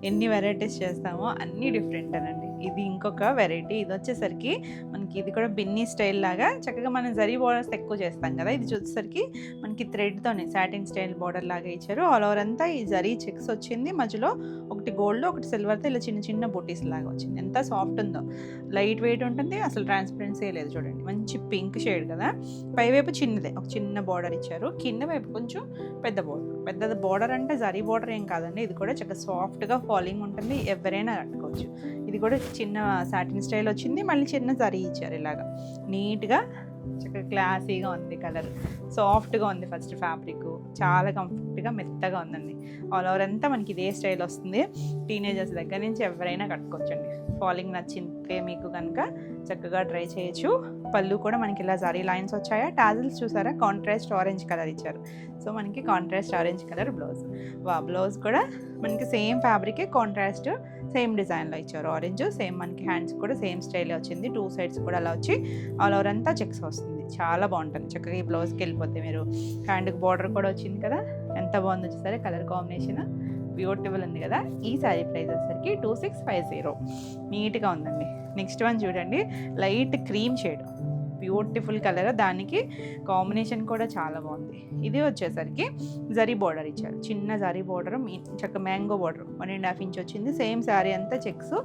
ఎన్ని వెరైటీస్ చేస్తామో అన్నీ డిఫరెంట్ అనండి. ఇది ఇంకొక వెరైటీ. ఇది వచ్చేసరికి మనకి ఇది కూడా బిన్నీ స్టైల్ లాగా చక్కగా మనం జరీ బోర్డర్స్ ఎక్కువ చేస్తాం కదా, ఇది చూసేసరికి మనకి థ్రెడ్తోనే సాటిన్ స్టైల్ బోర్డర్ లాగా ఇచ్చారు. ఆల్ ఓవర్ అంతా ఈ జరీ చెక్స్ వచ్చింది, మధ్యలో ఒకటి గోల్డ్ ఒకటి సిల్వర్తో ఇలా చిన్న చిన్న బూటీస్ లాగా వచ్చింది. ఎంత సాఫ్ట్ ఉందో, లైట్ వెయిట్ ఉంటుంది, అసలు ట్రాన్స్పరెన్సీ లేదు. చూడండి మంచి పింక్ షేడ్ కదా, పైవైపు చిన్నదే ఒక చిన్న బార్డర్ ఇచ్చారు, కింద వైపు కొంచెం పెద్ద బార్డర్ అంటే జరీ బార్డర్ ఏం కాదండి, ఇది కూడా చక్కగా సాఫ్ట్గా ఫాలింగ్ ఉంటుంది, ఎవరైనా కట్టుకోవచ్చు. ఇది కూడా చిన్న సాటిన్ స్టైల్ వచ్చింది, మళ్ళీ చిన్న జరీ ఇచ్చారు ఇలాగా నీట్గా, చక్కగా క్లాసీగా ఉంది. కలర్ సాఫ్ట్గా ఉంది, ఫస్ట్ ఫ్యాబ్రిక్ చాలా కంఫర్ట్గా మెత్తగా ఉందండి. ఆల్ ఓవర్ అంతా మనకి ఇదే స్టైల్ వస్తుంది, టీనేజర్స్ దగ్గర నుంచి ఎవరైనా కట్టుకోవచ్చండి. ఫాలింగ్ నచ్చిందే మీకు కనుక చక్కగా ట్రై చేయొచ్చు. పళ్ళు కూడా మనకి ఇలా జరీ లైన్స్ వచ్చాయా, టాజిల్స్ చూసారా, కాంట్రాస్ట్ ఆరెంజ్ కలర్ ఇచ్చారు. సో మనకి contrast orange colour blouse. Blouse కూడా మనకి సేమ్ ఫ్యాబ్రికే, కాంట్రాస్ట్ సేమ్ డిజైన్లో ఇచ్చారు, ఆరెంజ్ సేమ్. మనకి హ్యాండ్స్ కూడా సేమ్ స్టైల్లో వచ్చింది, 2 సైడ్స్ కూడా అలా వచ్చి ఆల్ ఓవర్ అంతా చెక్స్ వస్తుంది. చాలా బాగుంటుంది, చక్కగా ఈ బ్లౌజ్కి వెళ్ళిపోతే మీరు హ్యాండ్కి బార్డర్ కూడా వచ్చింది కదా, ఎంత బాగుంది వచ్చేసరి కలర్ కాంబినేషన్ బ్యూటిఫుల్ ఉంది కదా. ఈ శారీ ప్రైస్ వచ్చేసరికి 2650, నీట్గా ఉందండి. నెక్స్ట్ వన్ చూడండి, light cream shade, beautiful colour, దానికి కాంబినేషన్ కూడా చాలా బాగుంది. ఇది వచ్చేసరికి జరీ బార్డర్ ఇచ్చారు, చిన్న జరీ బార్డర్, చక్క మ్యాంగో బార్డర్ 1.5 ఇంచ్ వచ్చింది. సేమ్ శారీ అంతా చెక్స్,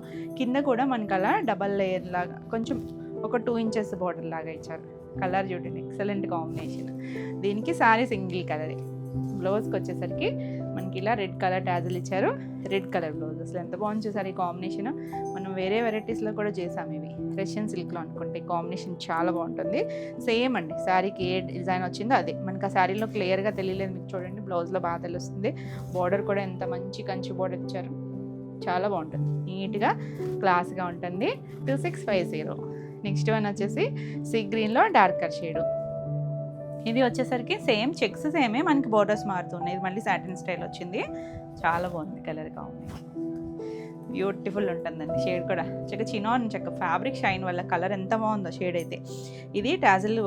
కింద కూడా మనకి అలా డబల్ లేయర్ లాగా కొంచెం ఒక 2 ఇంచెస్ బార్డర్ లాగా ఇచ్చారు. కలర్ చూడండి, ఎక్సలెంట్ కాంబినేషన్. దీనికి శారీ సింగిల్ కలరే. బ్లౌజ్కి వచ్చేసరికి మనకి ఇలా రెడ్ కలర్ టాజిల్ ఇచ్చారు, రెడ్ కలర్ బ్లౌజ్. అసలు ఎంత బాగుంది చూసారు ఈ కాంబినేషన్. మనం వేరే వెరైటీస్లో కూడా చేసాము, ఇవి రష్యన్ సిల్క్లో అనుకుంటే కాంబినేషన్ చాలా బాగుంటుంది. సేమ్ అండి, శారీకి ఏ డిజైన్ వచ్చిందో అదే మనకి ఆ శారీలో క్లియర్గా తెలియలేదు మీకు, చూడండి బ్లౌజ్లో బాగా తెలుస్తుంది. బార్డర్ కూడా ఎంత మంచి కంచి బార్డర్ ఇచ్చారు, చాలా బాగుంటుంది, నీట్గా క్లాస్గా ఉంటుంది. 2650. నెక్స్ట్ వన్ వచ్చేసి సీ గ్రీన్లో డార్కర్ షేడు. ఇది వచ్చేసరికి సేమ్ చెక్స్ సేమే, మనకి బోర్డర్స్ మారుతున్నాయి. ఇది మళ్ళీ సాటిన్ స్టైల్ వచ్చింది, చాలా బాగుంది కలర్ కాంబినేషన్, బ్యూటిఫుల్ ఉంటుందండి. షేడ్ కూడా చక్క చినాన్, చక్క ఫ్యాబ్రిక్ షైన్ వల్ల కలర్ ఎంత బాగుందో షేడ్ అయితే. ఇది tassel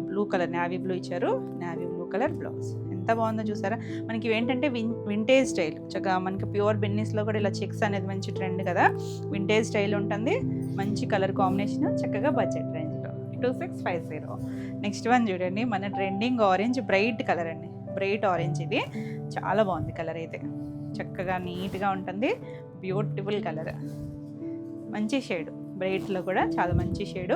blue colour, navy blue ఇచ్చారు, నావీ బ్లూ కలర్ బ్లౌజ్. ఎంత బాగుందో చూసారా. మనకి ఏంటంటే వింటేజ్ స్టైల్, చక్కగా మనకి ప్యూర్ బెన్నీస్లో కూడా ఇలా చెక్స్ అనేది మంచి ట్రెండ్ కదా, వింటేజ్ స్టైల్ ఉంటుంది, మంచి కలర్ కాంబినేషన్, చక్కగా బడ్జెట్ రేంజ్లో 2650. నెక్స్ట్ వన్ చూడండి, మన ట్రెండింగ్ ఆరెంజ్, బ్రైట్ కలర్ అండి, బ్రైట్ ఆరెంజ్. ఇది చాలా బాగుంది కలర్ అయితే, చక్కగా నీట్గా ఉంటుంది, బ్యూటిఫుల్ కలర్, మంచి షేడ్, బ్రైట్లో కూడా చాలా మంచి షేడు.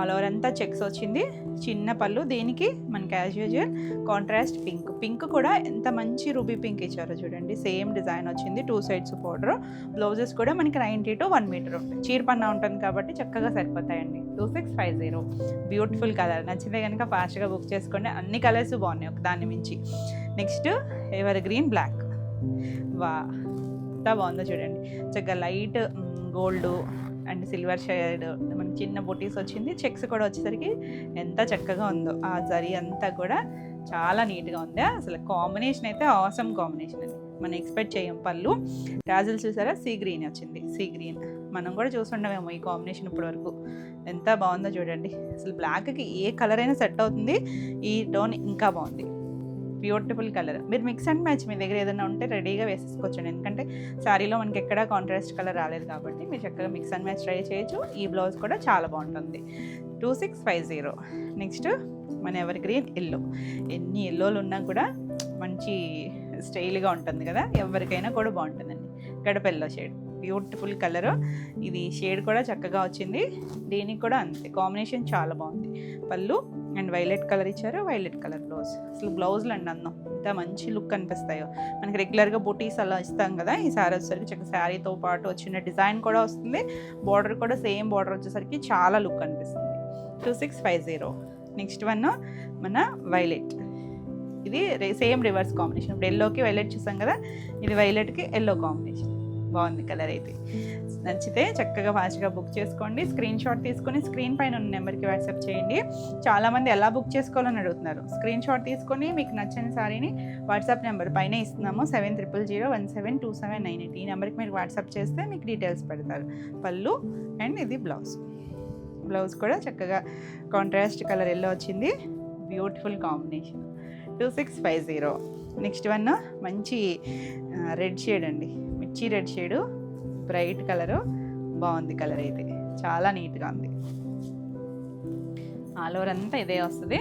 ఆల్ ఓవర్ అంతా చెక్స్ వచ్చింది, చిన్న పళ్ళు, దీనికి మనకి యాజ్ యూజువల్ కాంట్రాస్ట్ పింక్ కూడా ఎంత మంచి రూబీ పింక్ ఇచ్చారో చూడండి, సేమ్ డిజైన్ వచ్చింది, 2 సైడ్స్ బార్డర్. బ్లౌజెస్ కూడా మనకి 90 to 1 మీటర్ ఉంటుంది, చీరపన్నా ఉంటుంది కాబట్టి చక్కగా సరిపోతాయండి. 2650, బ్యూటిఫుల్ కలర్. నచ్చితే కనుక ఫాస్ట్గా బుక్ చేసుకోండి, అన్ని కలర్స్ బాగున్నాయి ఒక దాన్ని మించి. నెక్స్ట్ ఎవర్ గ్రీన్ బ్లాక్, ఎంత బాగుందో చూడండి, చక్కగా light gold and silver shade, మనకి చిన్న బొటీస్ వచ్చింది, చెక్స్ కూడా వచ్చేసరికి ఎంత చక్కగా ఉందో, ఆ జరీ అంతా కూడా చాలా నీట్గా ఉంది. అసలు కాంబినేషన్ అయితే ఆసమ్ కాంబినేషన్ అండి, మనం ఎక్స్పెక్ట్ చేయం. పళ్ళు టాజిల్ చూసారా, సీ గ్రీన్ వచ్చింది, సీ గ్రీన్ మనం కూడా చూస్తుండమేమో ఈ కాంబినేషన్ ఇప్పటి వరకు. ఎంత బాగుందో చూడండి, అసలు బ్లాక్కి ఏ కలర్ అయినా సెట్ అవుతుంది, ఈ టోన్ ఇంకా బాగుంది, బ్యూటిఫుల్ కలర్. మీరు మిక్స్ అండ్ మ్యాచ్ మీ దగ్గర ఏదైనా ఉంటే రెడీగా వేసేసుకోవచ్చండి, ఎందుకంటే శారీలో మనకి ఎక్కడా కాంట్రాస్ట్ కలర్ రాలేదు కాబట్టి మీరు చక్కగా మిక్స్ అండ్ మ్యాచ్ ట్రై చేయొచ్చు. ఈ బ్లౌజ్ కూడా చాలా బాగుంటుంది. 2650. నెక్స్ట్ మన ఎవర్ గ్రీన్ ఎల్లో, ఎన్ని ఎల్లోలు ఉన్నా కూడా మంచి స్టైల్గా ఉంటుంది కదా, ఎవరికైనా కూడా బాగుంటుందండి. గడప ఎల్లో షేడ్, బ్యూటిఫుల్ కలర్. ఇది షేడ్ కూడా చక్కగా వచ్చింది, దీనికి కూడా అంతే, కాంబినేషన్ చాలా బాగుంది. పళ్ళు అండ్ వైలెట్ కలర్ ఇచ్చారు, వైలెట్ కలర్ బ్లౌజ్. అసలు బ్లౌజులు అండి అందం, ఇంత మంచి లుక్ అనిపిస్తాయో. మనకి రెగ్యులర్గా బుటీస్ అలా ఇస్తాం కదా, ఈ శారీ వచ్చేసరికి చక్కగా శారీతో పాటు వచ్చిన డిజైన్ కూడా వస్తుంది, బార్డర్ కూడా సేమ్ బార్డర్ వచ్చేసరికి చాలా లుక్ అనిపిస్తుంది. 2650. నెక్స్ట్ వన్ మన వైలెట్, ఇది సేమ్ రివర్స్ కాంబినేషన్. ఇప్పుడు ఎల్లోకి వైలెట్ చూసాం కదా, ఇది వైలెట్కి ఎల్లో కాంబినేషన్, బాగుంది కలర్ అయితే. నచ్చితే చక్కగా ఫాస్ట్గా బుక్ చేసుకోండి, స్క్రీన్ షాట్ తీసుకొని స్క్రీన్ పైన ఉన్న నెంబర్కి వాట్సాప్ చేయండి. చాలామంది ఎలా బుక్ చేసుకోవాలని అడుగుతున్నారు. స్క్రీన్ షాట్ తీసుకొని మీకు నచ్చిన సారీని వాట్సాప్ నెంబర్ పైన ఇస్తున్నాము, 7000172798. ఈ నెంబర్కి మీరు వాట్సాప్ చేస్తే మీకు డీటెయిల్స్ పెడతారు. పళ్ళు అండ్ ఇది బ్లౌజ్ కూడా చక్కగా కాంట్రాస్ట్ కలర్ ఎల్లో వచ్చింది, బ్యూటిఫుల్ కాంబినేషన్. 2650. నెక్స్ట్ వన్ మంచి రెడ్ షేడ్ అండి, మిర్చి రెడ్ షేడు, బ్రైట్ కలరు, బాగుంది కలర్ అయితే, చాలా నీట్గా ఉంది. ఆల్ ఓవర్ అంతా ఇదే వస్తుంది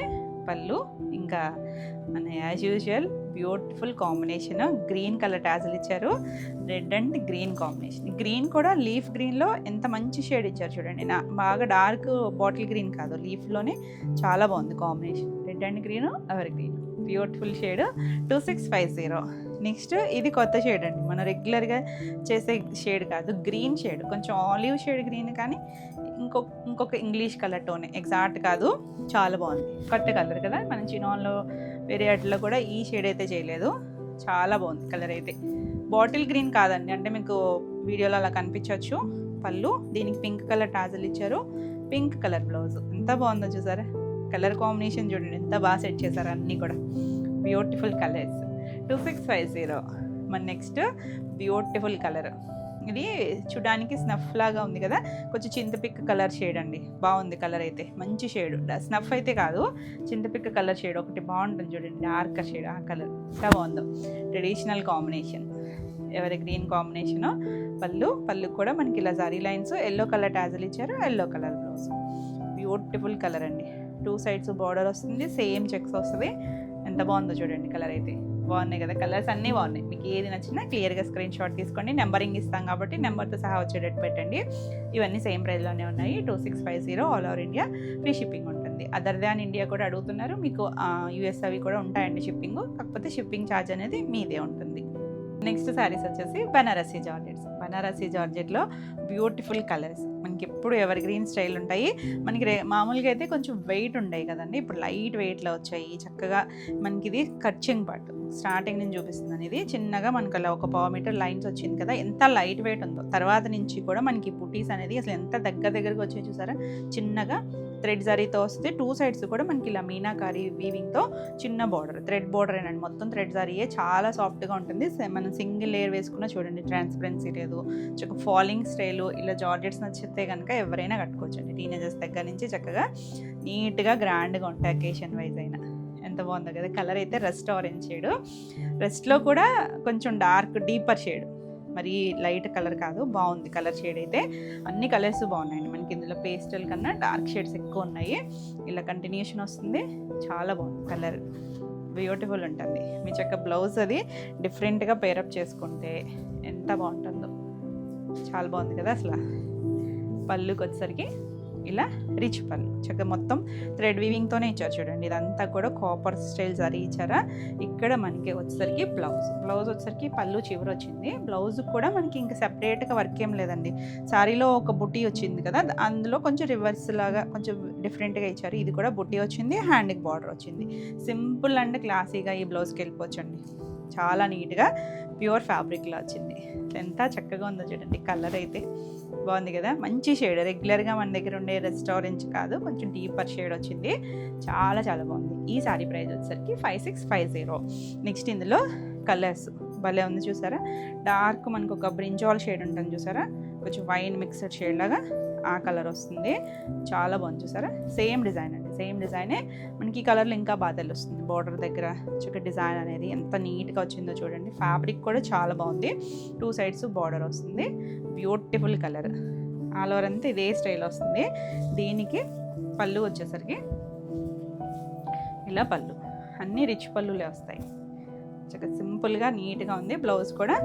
పళ్ళు. ఇంకా మన as usual beautiful combination, green colour tassel ఇచ్చారు, red and green combination. Green కూడా లీఫ్ గ్రీన్లో ఎంత మంచి షేడ్ ఇచ్చారు చూడండి. బాగా డార్క్ బాటిల్ గ్రీన్ కాదు, లీఫ్లోనే చాలా బాగుంది combination. Red and green, ever green, beautiful shade. 2650. Next ఇది కొత్త షేడ్ అండి, మనం రెగ్యులర్గా చేసే షేడ్ కాదు, గ్రీన్ షేడ్, కొంచెం ఆలివ్ షేడ్ గ్రీన్, కానీ ఇంకొక ఇంగ్లీష్ కలర్ టోన్, ఎగ్జాక్ట్ కాదు, చాలా బాగుంది. కొత్త కలర్ కదా, మనం చినాన్లో వేరే వాటిలో కూడా ఈ షేడ్ అయితే చేయలేదు, చాలా బాగుంది కలర్ అయితే. బాటిల్ గ్రీన్ కాదండి, అంటే మీకు వీడియోలో అలా కనిపించవచ్చు. పళ్ళు, దీనికి పింక్ కలర్ టాజల్ ఇచ్చారు, పింక్ కలర్ బ్లౌజ్. ఎంత బాగుందో చూసారా, కలర్ కాంబినేషన్ చూడండి ఎంత బాగా సెట్ చేశారు, అన్నీ కూడా బ్యూటిఫుల్ కలర్స్. 2650. మన నెక్స్ట్ బ్యూటిఫుల్ కలర్, ఇది చూడడానికి స్నఫ్ లాగా ఉంది కదా, కొంచెం చింతపిక్క కలర్ షేడ్ అండి, బాగుంది కలర్ అయితే, మంచి షేడ్. స్నఫ్ అయితే కాదు, చింతపిక్క కలర్ షేడ్ ఒకటి బాగుంటుంది చూడండి, డార్క్ షేడ్, ఆ కలర్ ఎంత బాగుందో. ట్రెడిషనల్ కాంబినేషన్, ఎవరి గ్రీన్ కాంబినేషను. పళ్ళు కూడా మనకి ఇలా జరీ లైన్స్, ఎల్లో కలర్ టాజల్ ఇచ్చారు, yellow colour blouse. Beautiful colour అండి, 2 sides బార్డర్ వస్తుంది, సేమ్ చెక్స్ వస్తుంది. ఎంత బాగుందో చూడండి కలర్ అయితే, బాగున్నాయి కదా, కలర్స్ అన్నీ బాగున్నాయి. మీకు ఏది నచ్చినా క్లియర్గా స్క్రీన్ షాట్ తీసుకోండి, నెంబరింగ్ ఇస్తాం కాబట్టి నెంబర్తో సహా వచ్చేటట్టు పెట్టండి. ఇవన్నీ సేమ్ ప్రైస్లోనే ఉన్నాయి. 2650 all over India, free shipping ఉంటుంది. అదర్ దాన్ ఇండియా కూడా అడుగుతున్నారు, మీకు యూఎస్ అవి కూడా ఉంటాయండి షిప్పింగ్, కాకపోతే షిప్పింగ్ ఛార్జ్ అనేది మీదే ఉంటుంది. నెక్స్ట్ శారీస్ వచ్చేసి బనారసీ జార్జెట్స్. బనారసీ జార్జెట్లో బ్యూటిఫుల్ కలర్స్, మనకి ఎప్పుడు ఎవర్ గ్రీన్ స్టైల్ ఉంటాయి. మనకి మామూలుగా అయితే కొంచెం వెయిట్ ఉండేవి కదండి, ఇప్పుడు లైట్ వెయిట్లో వచ్చాయి చక్కగా. మనకి ఇది కట్చింగ్ పార్ట్, స్టార్టింగ్ నుంచి చూపిస్తున్నాను. ఇది చిన్నగా మనకు అలా 1 మీటర్ లైన్స్ వచ్చింది కదా, ఎంత లైట్ వెయిట్ ఉందో. తర్వాత నుంచి కూడా మనకి బుటీస్ అనేది అసలు ఎంత దగ్గరగా వచ్చాయి చూసారా, చిన్నగా థ్రెడ్ జరీతో వస్తే 2 sides కూడా మనకి ఇలా మీనాకారి వీవింగ్తో చిన్న బార్డర్, థ్రెడ్ బార్డర్ ఏనండి, మొత్తం థ్రెడ్ జరీయే, చాలా సాఫ్ట్గా ఉంటుంది. మనం సింగిల్ లేయర్ వేసుకున్న చూడండి, ట్రాన్స్పరెన్సీ లేదు, చక్కగా ఫాలింగ్ స్టైలు. ఇలా జార్జెట్స్ నచ్చితే కనుక ఎవరైనా కట్టుకోవచ్చండి, టీనేజర్స్ దగ్గర నుంచి చక్కగా నీట్గా గ్రాండ్గా ఉంటాయి, అకేషన్ వైజ్ అయినా. ఎంత బాగుందో కదా కలర్ అయితే. రస్ట్ ఆరెంజ్ షేడ్, రెస్ట్లో కూడా కొంచెం డార్క్ డీపర్ షేడ్, మరి లైట్ కలర్ కాదు, బాగుంది కలర్ షేడ్ అయితే. అన్ని కలర్స్ బాగున్నాయండి మనకి, ఇందులో పేస్టల్ కన్నా డార్క్ షేడ్స్ ఎక్కువ ఉన్నాయి. ఇలా కంటిన్యూషన్ వస్తుంది, చాలా బాగుంది కలర్, బ్యూటిఫుల్ ఉంటుంది. మీ చక్క బ్లౌజ్ అది డిఫరెంట్గా పేరప్ చేసుకుంటే ఎంత బాగుంటుందో, చాలా బాగుంది కదా అసలు. పళ్ళుకి వచ్చేసరికి ఇలా రిచ్ పళ్ళు, చక్కగా మొత్తం థ్రెడ్ వీవింగ్తోనే ఇచ్చారు చూడండి. ఇదంతా కూడా కాపర్ స్టైల్ జరీ ఇచ్చారా. ఇక్కడ మనకి వచ్చేసరికి బ్లౌజ్ వచ్చేసరికి పళ్ళు చివరి వచ్చింది. బ్లౌజ్ కూడా మనకి ఇంకా సెపరేట్గా వర్క్ ఏం లేదండి. శారీలో ఒక బుట్టి వచ్చింది కదా, అందులో కొంచెం రివర్స్ లాగా కొంచెం డిఫరెంట్గా ఇచ్చారు. ఇది కూడా బుట్టి వచ్చింది, హ్యాండ్కి బార్డర్ వచ్చింది. సింపుల్ అండ్ క్లాసీగా ఈ బ్లౌజ్కి వెళ్ళిపోవచ్చండి, చాలా నీట్గా ప్యూర్ ఫ్యాబ్రిక్లో వచ్చింది. ఎంత చక్కగా ఉందో చూడండి, కలర్ అయితే బాగుంది కదా, మంచి షేడ్. రెగ్యులర్గా మన దగ్గర ఉండే రెస్టారెంట్ కాదు, కొంచెం డీపర్ షేడ్ వచ్చింది, చాలా బాగుంది. ఈ సారీ ప్రైస్ వచ్చేసరికి 5650. నెక్స్ట్ ఇందులో కలర్స్ భలే ఉంది చూసారా, డార్క్ మనకు ఒక బ్రింజాల్ షేడ్ ఉంటుంది చూసారా, కొంచెం వైన్ మిక్స్డ్ షేడ్ లాగా ఆ కలర్ వస్తుంది, చాలా బాగుంది చూసారా. సేమ్ డిజైన్ అండి, సేమ్ డిజైనే మనకి ఈ కలర్లో ఇంకా బాగా తెలుస్తుంది. బార్డర్ దగ్గర చక్కటి డిజైన్ అనేది ఎంత నీట్గా వచ్చిందో చూడండి. ఫ్యాబ్రిక్ కూడా చాలా బాగుంది, 2 sides బార్డర్ వస్తుంది, బ్యూటిఫుల్ కలర్. ఆల్ ఓవర్ అంతా ఇదే స్టైల్ వస్తుంది. దీనికి పళ్ళు వచ్చేసరికి ఇలా పళ్ళు, అన్నీ రిచ్ పళ్ళులే వస్తాయి, చక్కగా సింపుల్గా నీట్గా ఉంది. బ్లౌజ్ కూడా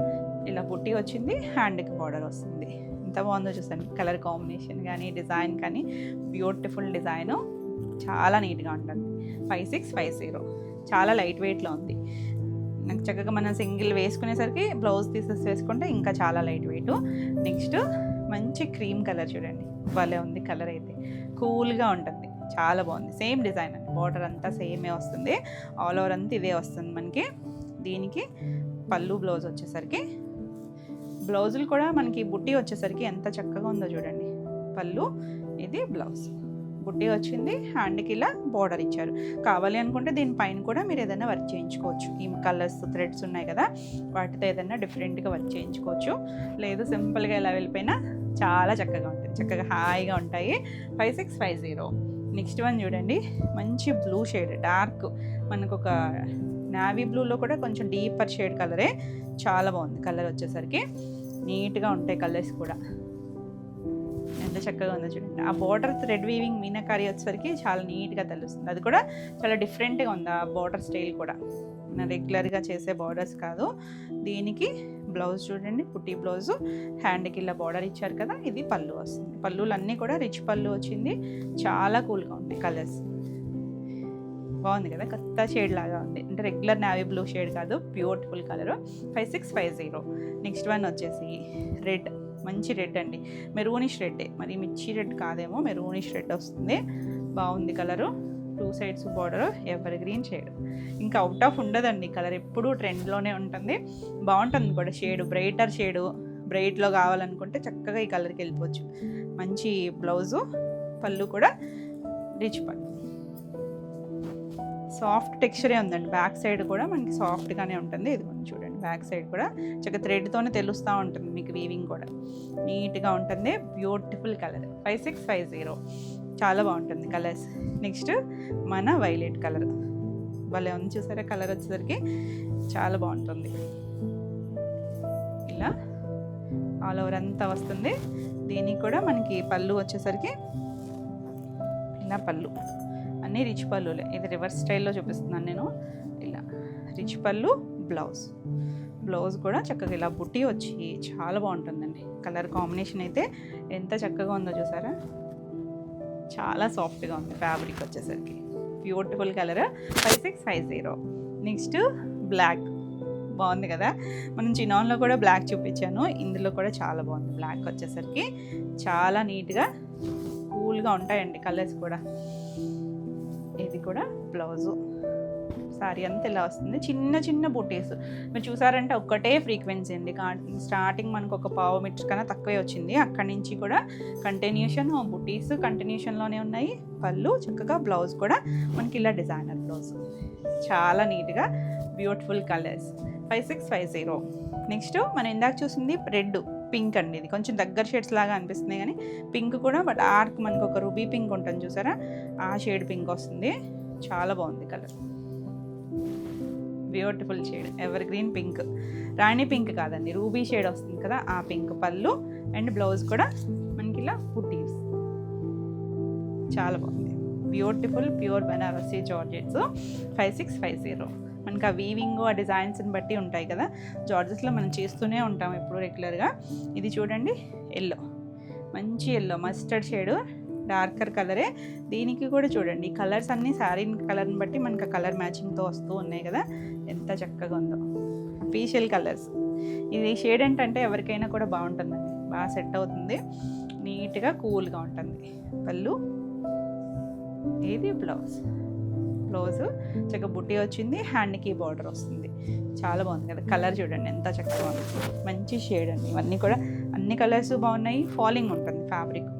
ఇలా బుట్టి వచ్చింది, హ్యాండ్కి బార్డర్ వస్తుంది. ఎంత బాగుందో చూసాను, కలర్ కాంబినేషన్ కానీ డిజైన్ కానీ బ్యూటిఫుల్ డిజైను, చాలా నీట్గా ఉంటుంది. 5650, చాలా లైట్ వెయిట్లో ఉంది. నాకు చక్కగా మనం సింగిల్ వేసుకునేసరికి బ్లౌజ్ తీసేసి వేసుకుంటే ఇంకా చాలా లైట్ వెయిట్. నెక్స్ట్ మంచి క్రీమ్ కలర్ చూడండి, భలే ఉంది కలర్ అయితే, కూల్గా ఉంటుంది, చాలా బాగుంది. సేమ్ డిజైన్ అండి, బార్డర్ అంతా సేమే వస్తుంది, ఆల్ ఓవర్ అంతా ఇదే వస్తుంది మనకి. దీనికి పళ్ళు బ్లౌజ్ వచ్చేసరికి, బ్లౌజులు కూడా మనకి బుట్టి వచ్చేసరికి ఎంత చక్కగా ఉందో చూడండి. పళ్ళు, ఇది బ్లౌజ్, బుట్టి వచ్చింది, హ్యాండ్కి ఇలా బార్డర్ ఇచ్చారు. కావాలి అనుకుంటే దీనిపైన కూడా మీరు ఏదైనా వర్క్ చేయించుకోవచ్చు. ఈ కలర్స్ థ్రెడ్స్ ఉన్నాయి కదా, వాటితో ఏదైనా డిఫరెంట్గా వర్క్ చేయించుకోవచ్చు. లేదు సింపుల్గా ఇలా వెళ్ళిపోయినా చాలా చక్కగా ఉంటుంది, చక్కగా హాయిగా ఉంటాయి. 5650. నెక్స్ట్ వన్ చూడండి, మంచి బ్లూ షేడ్, డార్క్ మనకు ఒక నావీ బ్లూలో కూడా కొంచెం డీపర్ షేడ్ కలరే, చాలా బాగుంది కలర్ వచ్చేసరికి. నీట్గా ఉంటాయి కలర్స్ కూడా, ఎంత చక్కగా ఉందో చూడండి. ఆ బార్డర్ థ్రెడ్ వీవింగ్ మీనాకారి వచ్చేసరికి చాలా నీట్గా తెలుస్తుంది. అది కూడా చాలా డిఫరెంట్గా ఉంది ఆ బార్డర్ స్టైల్ కూడా, మన రెగ్యులర్గా చేసే బార్డర్స్ కాదు. దీనికి బ్లౌజ్ చూడండి, పుట్టి బ్లౌజు, హ్యాండ్కి ఇలా బార్డర్ ఇచ్చారు కదా. ఇది పళ్ళు వస్తుంది. పళ్ళులు అన్నీ కూడా రిచ్ పళ్ళు వచ్చింది. చాలా కూల్గా ఉంది కలర్స్. బాగుంది కదా, కొత్త షేడ్ లాగా ఉంది. అంటే రెగ్యులర్ నావీ బ్లూ షేడ్ కాదు, బ్యూటిఫుల్ కలర్. 5650. నెక్స్ట్ వన్ వచ్చేసి రెడ్, మంచి రెడ్ అండి, మెరూనిష్ రెడ్డే, మరి మిర్చి రెడ్ కాదేమో, మెరూనిష్ రెడ్ వస్తుంది. బాగుంది colour. 2 sides border, ever green shade. ఇంకా అవుట్ ఆఫ్ ఉండదండి కలర్, ఎప్పుడూ ట్రెండ్లోనే ఉంటుంది. బాగుంటుంది కూడా షేడ్, బ్రైటర్ షేడు. బ్రైట్లో కావాలనుకుంటే చక్కగా ఈ కలర్కి వెళ్ళిపోవచ్చు. మంచి బ్లౌజు, పళ్ళు కూడా రిచ్ పళ్ళు, సాఫ్ట్ టెక్స్చరే ఉందండి. బ్యాక్ సైడ్ కూడా మనకి సాఫ్ట్గానే ఉంటుంది. ఇది మనం చూడండి, బ్యాక్ సైడ్ కూడా చక్కగా థ్రెడ్తోనే తెలుస్తూ ఉంటుంది మీకు, వీవింగ్ కూడా నీట్గా ఉంటుంది. Beautiful colour. 5650. చాలా బాగుంటుంది కలర్స్. నెక్స్ట్ మన వైలెట్ కలర్, భలే ఉంది చూసారా కలర్ వచ్చేసరికి, చాలా బాగుంటుంది. ఇలా ఆల్ ఓవర్ అంతా వస్తుంది. దీనికి కూడా మనకి పళ్ళు వచ్చేసరికి ఇలా పళ్ళు అన్నీ రిచ్ పళ్ళులే. ఇది రివర్స్ స్టైల్లో చూపిస్తున్నాను నేను. ఇలా రిచ్ పళ్ళు, బ్లౌజ్ కూడా చక్కగా ఇలా బుట్టి వచ్చి చాలా బాగుంటుందండి. కలర్ కాంబినేషన్ అయితే ఎంత చక్కగా ఉందో చూసారా, చాలా సాఫ్ట్గా ఉంది ఫ్యాబ్రిక్ వచ్చేసరికి. Beautiful colour. 5650. నెక్స్ట్ బ్లాక్, బాగుంది కదా. మనం చినాన్లో కూడా బ్లాక్ చూపించాను, ఇందులో కూడా చాలా బాగుంది. బ్లాక్ వచ్చేసరికి చాలా నీట్గా కూల్గా ఉంటాయండి కలర్స్ కూడా. ఇది కూడా బ్లౌజు, సారీ అంతా ఇలా వస్తుంది. చిన్న చిన్న బుటీస్ మీరు చూసారంటే ఒక్కటే ఫ్రీక్వెన్సీ అండి. స్టార్టింగ్ మనకు ఒక పావు మీటర్ కన్నా తక్కువే వచ్చింది. అక్కడి నుంచి కూడా కంటిన్యూషన్ బుటీస్ కంటిన్యూషన్లోనే ఉన్నాయి. పళ్ళు చక్కగా, బ్లౌజ్ కూడా మనకి ఇలా డిజైనర్ బ్లౌజ్, చాలా నీట్గా బ్యూటిఫుల్ కలర్స్. 5650. నెక్స్ట్ మనం ఇందాక చూసింది రెడ్, పింక్ అండి. ఇది కొంచెం దగ్గర షేడ్స్ లాగా అనిపిస్తుంది కానీ పింక్ కూడా, బట్ ఆర్క్ మనకు ఒక రూబీ పింక్ ఉంటుంది చూసారా, ఆ షేడ్ పింక్ వస్తుంది. చాలా బాగుంది colour, beautiful shade. Evergreen pink, రాణి పింక్ కాదండి, రూబీ షేడ్ వస్తుంది కదా ఆ పింక్. పళ్ళు అండ్ బ్లౌజ్ కూడా మనకి ఇలా బుటీస్, చాలా బాగుంది. Beautiful pure Banarasi georgettes. 5650. మనకి ఆ వీవింగ్, ఆ డిజైన్స్ని బట్టి ఉంటాయి కదా, జార్జెస్లో మనం చేస్తూనే ఉంటాం ఎప్పుడు రెగ్యులర్గా. ఇది చూడండి ఎల్లో, మంచి ఎల్లో, మస్టర్డ్ షేడ్, డార్కర్ కలరే. దీనికి కూడా చూడండి కలర్స్ అన్నీ శారీ కలర్ని బట్టి మనకి కలర్ మ్యాచింగ్తో వస్తూ ఉన్నాయి కదా, ఎంత చక్కగా ఉందో. పీషల్ కలర్స్. ఇది షేడ్ ఏంటంటే ఎవరికైనా కూడా బాగుంటుందండి, బాగా సెట్ అవుతుంది, నీట్గా కూల్గా ఉంటుంది. పళ్ళు, ఇది బ్లౌజ్ చక్కగా బుట్టి వచ్చింది, హ్యాండ్కి బార్డర్ వస్తుంది. చాలా బాగుంది కదా కలర్, చూడండి ఎంత చక్కగా ఉంది. మంచి షేడ్ అండి, ఇవన్నీ కూడా అన్ని కలర్స్ బాగున్నాయి. ఫాలింగ్ ఉంటుంది ఫ్యాబ్రిక్,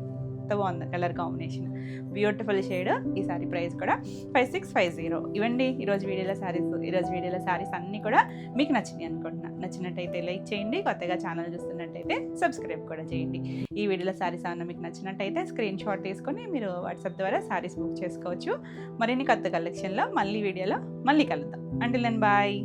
ఎంత బాగుంది కలర్ కాంబినేషన్, బ్యూటిఫుల్ షేడ్. ఈ సారీ ప్రైస్ కూడా 5650. ఇవ్వండి ఈరోజు వీడియోలో శారీస్. ఈరోజు వీడియోలో శారీస్ అన్నీ కూడా మీకు నచ్చినాయి అనుకుంటున్నా. నచ్చినట్టయితే లైక్ చేయండి, కొత్తగా ఛానల్ చూస్తున్నట్టయితే సబ్స్క్రైబ్ కూడా చేయండి. ఈ వీడియోలో శారీస్ అన్న మీకు నచ్చినట్టయితే స్క్రీన్ షాట్ తీసుకొని మీరు వాట్సాప్ ద్వారా శారీస్ బుక్ చేసుకోవచ్చు. మరిన్ని కొత్త కలెక్షన్లో మళ్ళీ వీడియోలో మళ్ళీ కలుద్దాం. Until then bye.